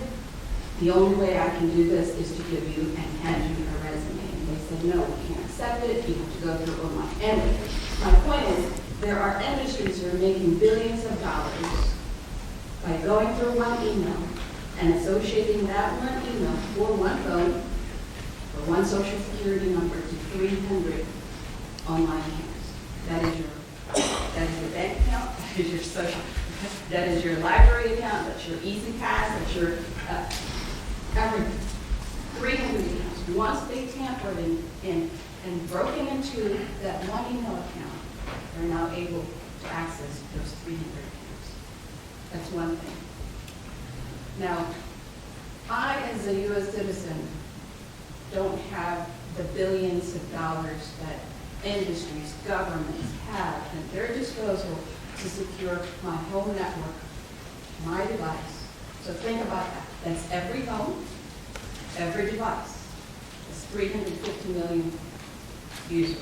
The only way I can do this is to give you and hand you a resume. And they said, no, we can't accept it, you have to go through online. Anyway, my point is, there are industries that are making billions of dollars by going through one email and associating that one email for one phone, for one social security number to 300 online accounts. That is your bank account, that is your social, that is your library account, that's your EasyPass, that's your everything. 300 accounts. Once they tampered in and broken into that one email account, they're now able to access those 300 accounts. That's one thing. Now, I, as a U.S. citizen, don't have the billions of dollars that industries, governments have at their disposal to secure my home network, my device. So think about that. That's every phone, every device. It's 350 million users,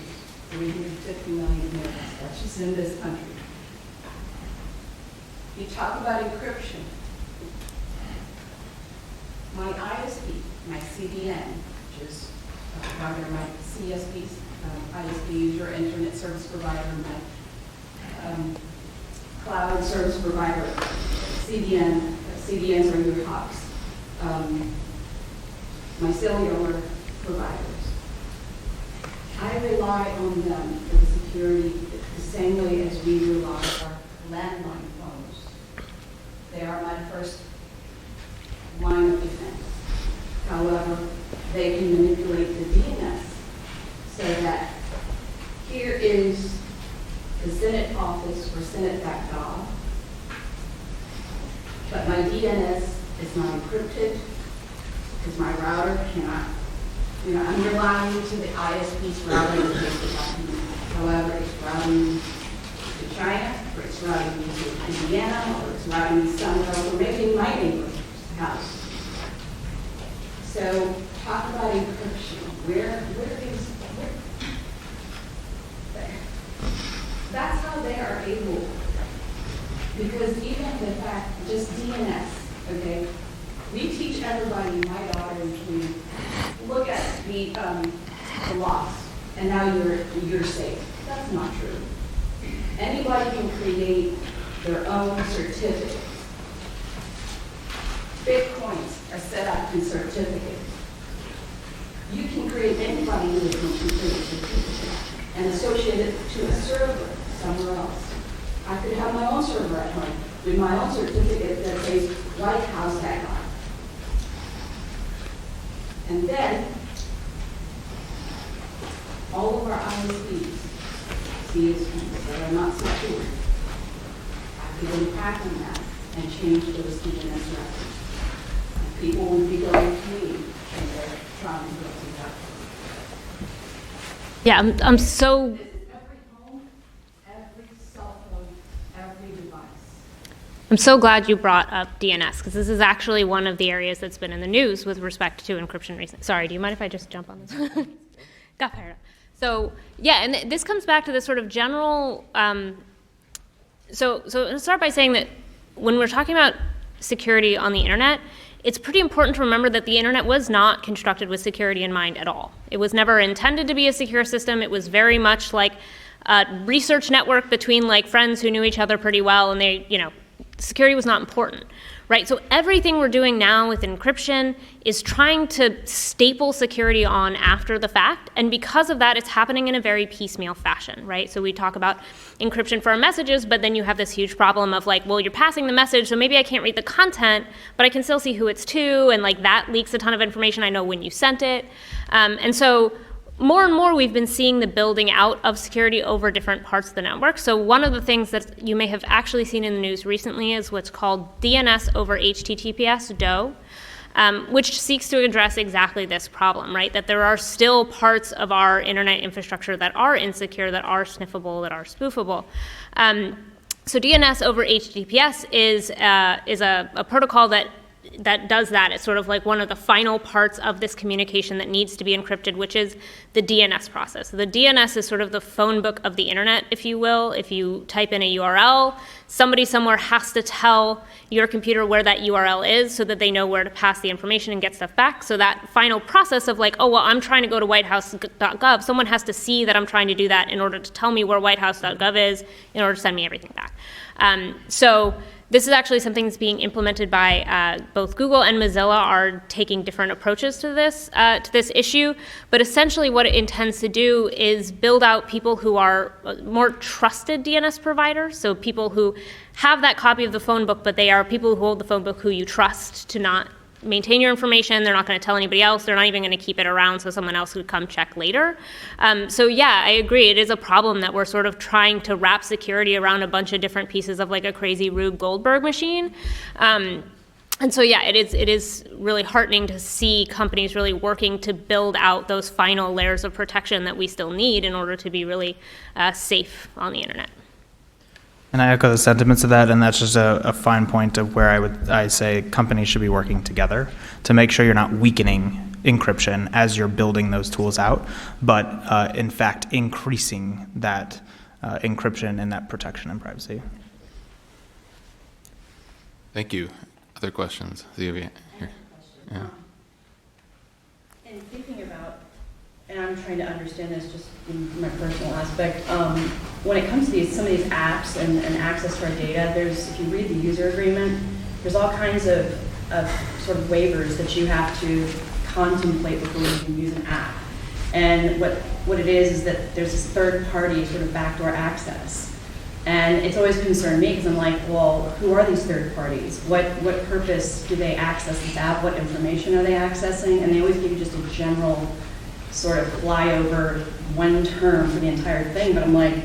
350 million minutes. That's just in this country. You talk about encryption. My ISP, my CDN, which is rather my CSP, ISP user, internet service provider, my cloud service provider, CDN. CDNs are your hubs. My cellular providers. I rely on them for the security the same way as we rely on our landline phones. They are my first line of defense. However, they can manipulate the DNS so that here is the Senate office or Senate.gov, but my DNS is not encrypted because my router cannot, I'm relying to the ISP's routing to take the document. However, it's routing to China, or it's routing to Indiana, or it's routing to somewhere else, or maybe my neighbor's house. So talk about encryption. Where that's how they are able, because even the fact, just DNS, okay, we teach everybody, my daughter included, look at the loss, and now you're safe. That's not true. Anybody can create their own certificate. Bitcoins are set up in certificates. You can create, anybody who can create a certificate and associate it to a server somewhere else. I could have my own server at home with my own certificate that says White House tag on. And then all of our ISPs, CSPs that are not secure, I could impact on that and change those DNS records. People would be going to me and they're trying to go to that. Yeah, I'm so. Every home, every cell phone, every device. I'm so glad you brought up DNS, because this is actually one of the areas that's been in the news with respect to encryption recently. Sorry, do you mind if I just jump on this? Got fired up. So yeah, and this comes back to this sort of general. So let's start by saying that when we're talking about security on the internet, it's pretty important to remember that the internet was not constructed with security in mind at all. It was never intended to be a secure system. It was very much like a research network between like friends who knew each other pretty well, and they, security was not important, right? So everything we're doing now with encryption is trying to staple security on after the fact, and because of that, it's happening in a very piecemeal fashion, right? So we talk about encryption for our messages, but then you have this huge problem of like, well, you're passing the message, so maybe I can't read the content, but I can still see who it's to, and like that leaks a ton of information. I know when you sent it. And so more and more we've been seeing the building out of security over different parts of the network. So one of the things that you may have actually seen in the news recently is what's called DNS over HTTPS, DOE, which seeks to address exactly this problem, right? That there are still parts of our internet infrastructure that are insecure, that are sniffable, that are spoofable. So DNS over HTTPS is a protocol that does that. It's sort of like one of the final parts of this communication that needs to be encrypted, which is the DNS process. So the DNS is sort of the phone book of the internet, if you will. If you type in a URL, somebody somewhere has to tell your computer where that URL is so that they know where to pass the information and get stuff back. So that final process of like, oh, well, I'm trying to go to whitehouse.gov, someone has to see that I'm trying to do that in order to tell me where whitehouse.gov is in order to send me everything back. So this is actually something that's being implemented by both Google and Mozilla are taking different approaches to this issue. But essentially what it intends to do is build out people who are more trusted DNS providers. So people who have that copy of the phone book, but they are people who hold the phone book who you trust to not maintain your information. They're not going to tell anybody else. They're not even going to keep it around so someone else could come check later. So yeah, I agree. It is a problem that we're sort of trying to wrap security around a bunch of different pieces of like a crazy Rube Goldberg machine. And so yeah, it is really heartening to see companies really working to build out those final layers of protection that we still need in order to be really safe on the internet. And I echo the sentiments of that, and that's just a fine point of where I say companies should be working together to make sure you're not weakening encryption as you're building those tools out, but in fact increasing that encryption and that protection and privacy. Thank you. Other questions? Here. Yeah. And thinking about, and I'm trying to understand this just in my personal aspect, when it comes to some of these apps and access to our data, if you read the user agreement, there's all kinds of sort of waivers that you have to contemplate before you can use an app. And what it is that there's this third party sort of backdoor access. And it's always concerned me because I'm like, well, who are these third parties? What purpose do they access this app? What information are they accessing? And they always give you just a general sort of flyover one term for the entire thing, but I'm like,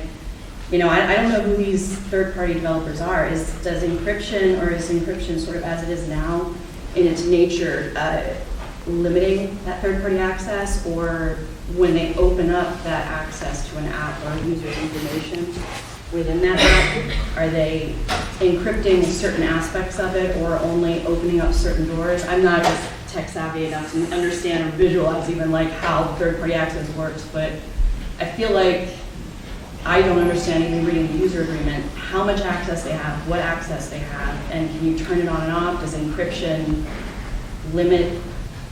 I don't know who these third-party developers are. Does encryption sort of as it is now in its nature limiting that third-party access, or when they open up that access to an app or user's information within that app, are they encrypting certain aspects of it or only opening up certain doors? I'm not as tech savvy enough to understand or visualize even like how third-party access works, but I feel like I don't understand, even reading the user agreement, how much access they have, what access they have, and can you turn it on and off? Does encryption limit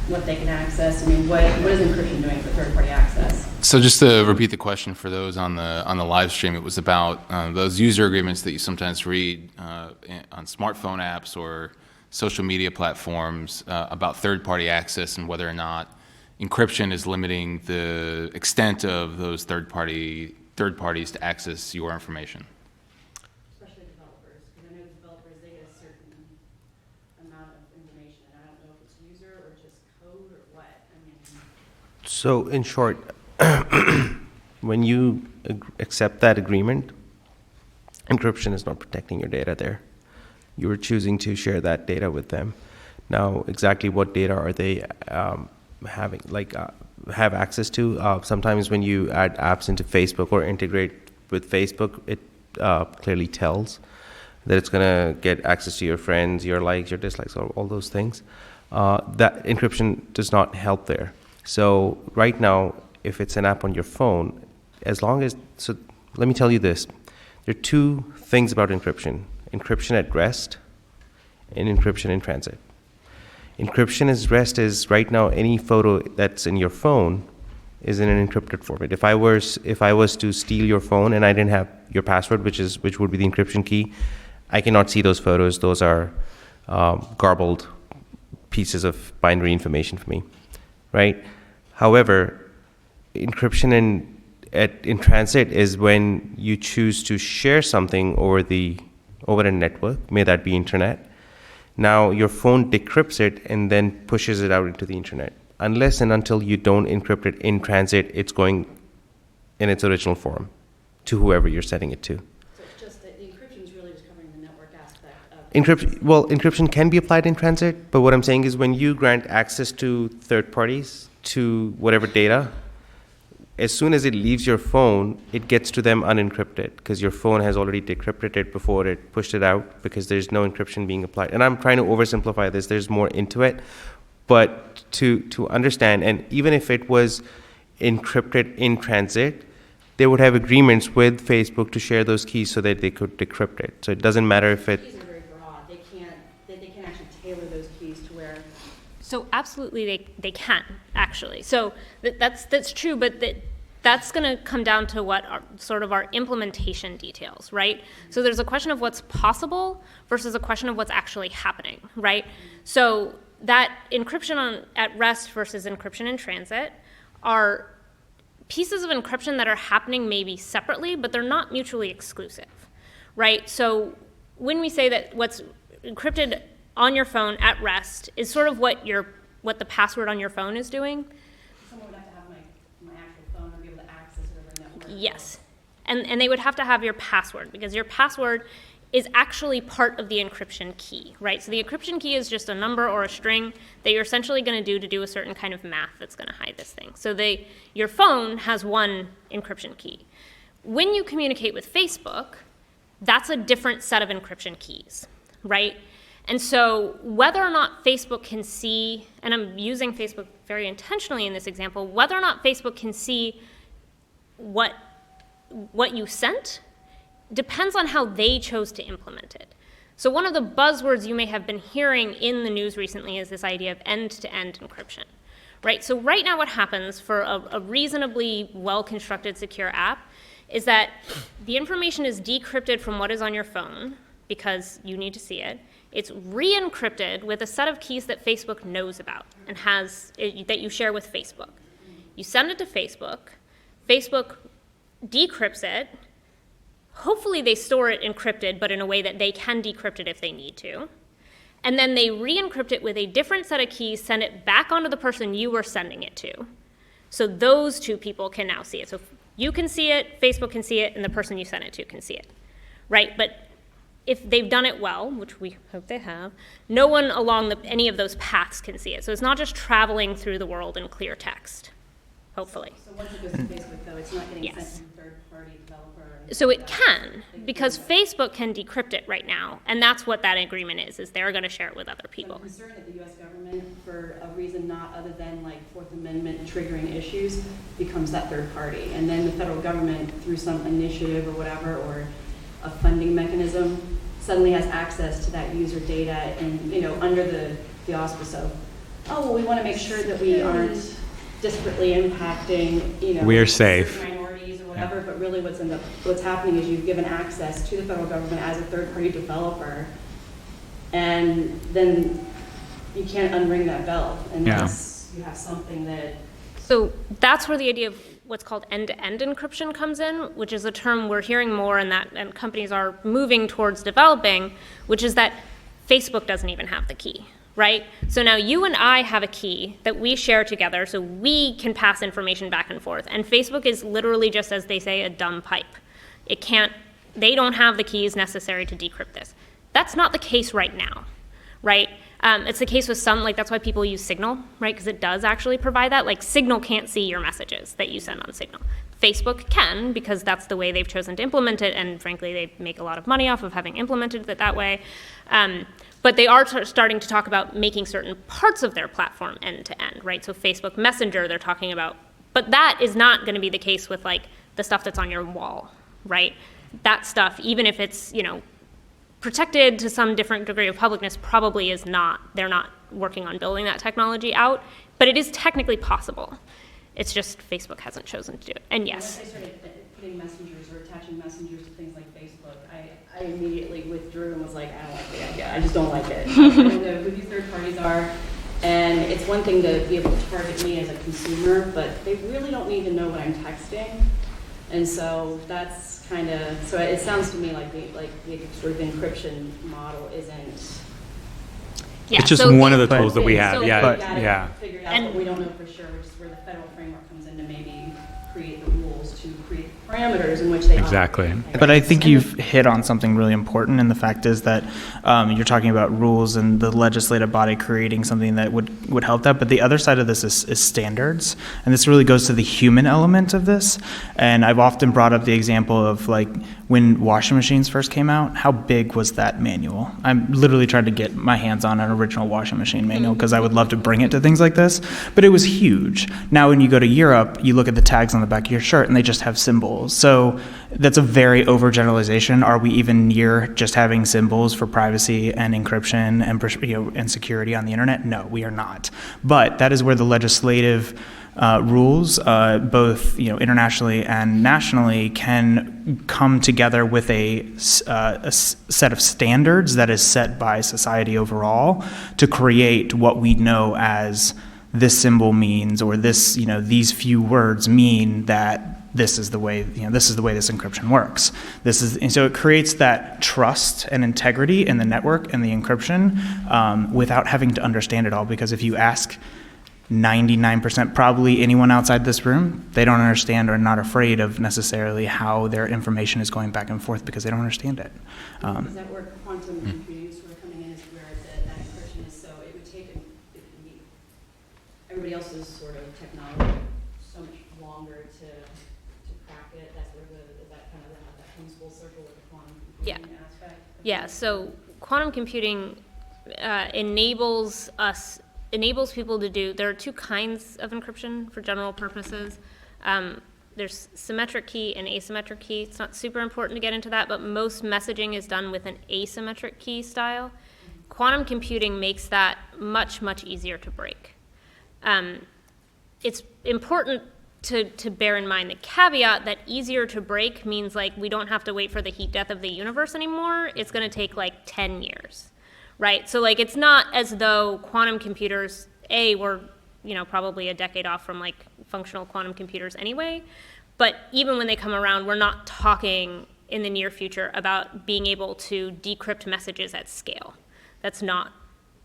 what they can access? I mean, what is encryption doing for third-party access? So just to repeat the question for those on the live stream, it was about those user agreements that you sometimes read on smartphone apps or social media platforms about third-party access and whether or not encryption is limiting the extent of those third parties to access your information. Especially developers, because I know developers, they get a certain amount of information, and I don't know if it's user or just code or what. So in short, when you accept that agreement, encryption is not protecting your data there. You are choosing to share that data with them. Now, exactly what data are they have access to? Sometimes when you add apps into Facebook or integrate with Facebook, it clearly tells that it's going to get access to your friends, your likes, your dislikes, all those things. That encryption does not help there. So right now, if it's an app on your phone, so let me tell you this. There are two things about encryption. Encryption at rest and encryption in transit. Encryption is REST is right now any photo that's in your phone is in an encrypted format. If I was to steal your phone and I didn't have your password, which would be the encryption key, I cannot see those photos. Those are garbled pieces of binary information for me, right? However, encryption in transit is when you choose to share something over a network, may that be internet. Now your phone decrypts it and then pushes it out into the internet. Unless and until you don't encrypt it in transit, it's going in its original form to whoever you're sending it to. So it's just that the encryption is really just covering the network aspect of Encryption can be applied in transit, but what I'm saying is when you grant access to third parties to whatever data, as soon as it leaves your phone, it gets to them unencrypted because your phone has already decrypted it before it pushed it out because there's no encryption being applied. And I'm trying to oversimplify this. There's more into it. But to understand, and even if it was encrypted in transit, they would have agreements with Facebook to share those keys so that they could decrypt it. So it doesn't matter if it... keys are very broad. They can't actually tailor those keys to where... So absolutely they can, actually. So that's true, but that's going to come down to what are sort of our implementation details, right? So there's a question of what's possible versus a question of what's actually happening, right? So that encryption at rest versus encryption in transit are pieces of encryption that are happening maybe separately, but they're not mutually exclusive, right? So when we say that what's encrypted on your phone at rest is sort of what the password on your phone is doing. Someone would have to have my actual phone and be able to access it over a network. Yes, and they would have to have your password because your password is actually part of the encryption key, right? So the encryption key is just a number or a string that you're essentially going to do a certain kind of math that's going to hide this thing. So your phone has one encryption key. When you communicate with Facebook, that's a different set of encryption keys, right? And so whether or not Facebook can see, and I'm using Facebook very intentionally in this example, whether or not Facebook can see what you sent depends on how they chose to implement it. So one of the buzzwords you may have been hearing in the news recently is this idea of end-to-end encryption, right? So right now what happens for a reasonably well-constructed secure app is that the information is decrypted from what is on your phone because you need to see it. It's re-encrypted with a set of keys that Facebook knows about and that you share with Facebook. You send it to Facebook. Facebook decrypts it. Hopefully they store it encrypted, but in a way that they can decrypt it if they need to. And then they re-encrypt it with a different set of keys, send it back onto the person you were sending it to. So those two people can now see it. So you can see it, Facebook can see it, and the person you sent it to can see it, right? But if they've done it well, which we hope they have, no one along any of those paths can see it. So it's not just traveling through the world in clear text, hopefully. So once it goes to Facebook, though, it's not getting Yes. sent to a third-party developer? So it can, because Facebook can decrypt it right now, and that's what that agreement is they're going to share it with other I'm people. concerned that the U.S. government, for a reason not other than like Fourth Amendment triggering issues, becomes that third party. And then the federal government, through some initiative or whatever, or a funding mechanism, suddenly has access to that user data and, under the auspice of, oh, well, we want to make sure that we aren't disparately impacting, We are safe. minorities or whatever, but really what's happening is you've given access to the federal government as a third-party developer, and then you can't unring that bell unless you have something that... So that's where the idea of what's called end-to-end encryption comes in, which is a term we're hearing more and companies are moving towards developing, which is that Facebook doesn't even have the key, right? So now you and I have a key that we share together so we can pass information back and forth. And Facebook is literally just, as they say, a dumb pipe. They don't have the keys necessary to decrypt this. That's not the case right now, right? It's the case with some, that's why people use Signal, right? Because it does actually provide that. Signal can't see your messages that you send on Signal. Facebook can, because that's the way they've chosen to implement it, and frankly, they make a lot of money off of having implemented it that way. But they are starting to talk about making certain parts of their platform end-to-end, right? So Facebook Messenger, they're talking about, but that is not going to be the case with the stuff that's on your wall, right? That stuff, even if it's, protected to some different degree of publicness, probably is not, they're not working on building that technology out, but it is technically possible. It's just Facebook hasn't chosen to do it. And yes. Once I started putting messengers or attaching messengers to things like Facebook, I immediately withdrew and was like, I don't like the idea. I just don't like it. I don't know who these third parties are. And it's one thing to be able to target me as a consumer, but they really don't need to know what I'm texting. And so that's kind of, so it sounds to me like the sort of encryption model isn't. Yeah, It's just so one of the tools that we have. so Yeah, but- yeah. Figure it out, And- but we don't know for sure, which is where the federal framework comes in to maybe create the rules to create parameters in which they Exactly. operate. But I think you've hit on something really important, and the fact is that you're talking about rules and the legislative body creating something that would help that. But the other side of this is standards, and this really goes to the human element of this. And I've often brought up the example of like when washing machines first came out, how big was that manual? I'm literally trying to get my hands on an original washing machine manual because I would love to bring it to things like this, but it was huge. Now when you go to Europe, you look at the tags on the back of your shirt and they just have symbols. So that's a very overgeneralization. Are we even near just having symbols for privacy and encryption and and security on the internet? No, we are not. But that is where the legislative rules, both internationally and nationally, can come together with a set of standards that is set by society overall to create what we know as this symbol means, or this these few words mean that this is the way this encryption works. And so it creates that trust and integrity in the network and the encryption without having to understand it all. Because if you ask 99%, probably anyone outside this room, they don't understand or are not afraid of necessarily how their information is going back and forth because they don't understand it. Is that where quantum computing is sort of coming in, is where that encryption is, so it would take everybody else's sort of technology so much longer to crack it. That's where is that kind of that comes full circle with the quantum computing aspect? Yeah, so quantum computing enables people to do, there are two kinds of encryption for general purposes. There's symmetric key and asymmetric key. It's not super important to get into that, but most messaging is done with an asymmetric key style. Quantum computing makes that much, much easier to break. It's important to bear in mind the caveat that easier to break means like we don't have to wait for the heat death of the universe anymore. It's going to take like 10 years, right? So like it's not as though quantum computers, were probably a decade off from like functional quantum computers anyway, but even when they come around, we're not talking in the near future about being able to decrypt messages at scale. That's not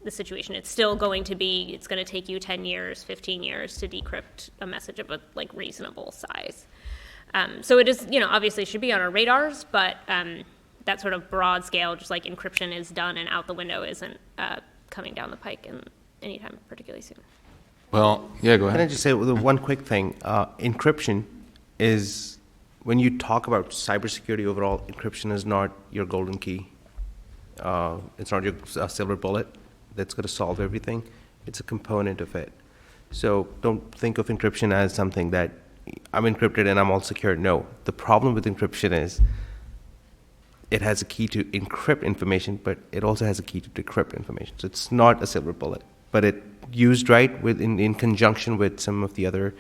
the situation. It's still going to be, it's going to take you 10 years, 15 years to decrypt a message of a like reasonable size. So it is, obviously should be on our radars, but that sort of broad scale, just like encryption is done and out the window, isn't coming down the pike in anytime particularly soon. Well, yeah, go Can I ahead. just say one quick thing? Encryption is, when you talk about cybersecurity overall, encryption is not your golden key. It's not your silver bullet that's going to solve everything. It's a component of it. So don't think of encryption as something that I'm encrypted and I'm all secure. No, the problem with encryption is it has a key to encrypt information, but it also has a key to decrypt information. So it's not a silver bullet, but it used right in conjunction with some of the other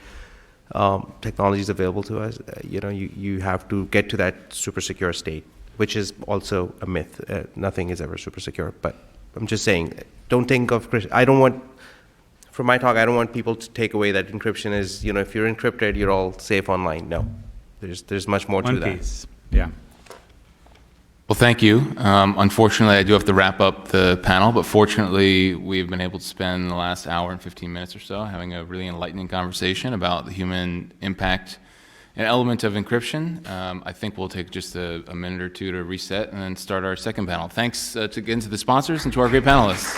technologies available to us. You have to get to that super secure state, which is also a myth. Nothing is ever super secure, but I'm just saying, don't think of, from my talk, I don't want people to take away that encryption is, if you're encrypted, you're all safe online. No, there's much more to One that. piece. Yeah. Well, thank you. Unfortunately, I do have to wrap up the panel, but fortunately, we've been able to spend the last hour and 15 minutes or so having a really enlightening conversation about the human impact and element of encryption. I think we'll take just a minute or two to reset and then start our second panel. Thanks again to the sponsors and to our great panelists.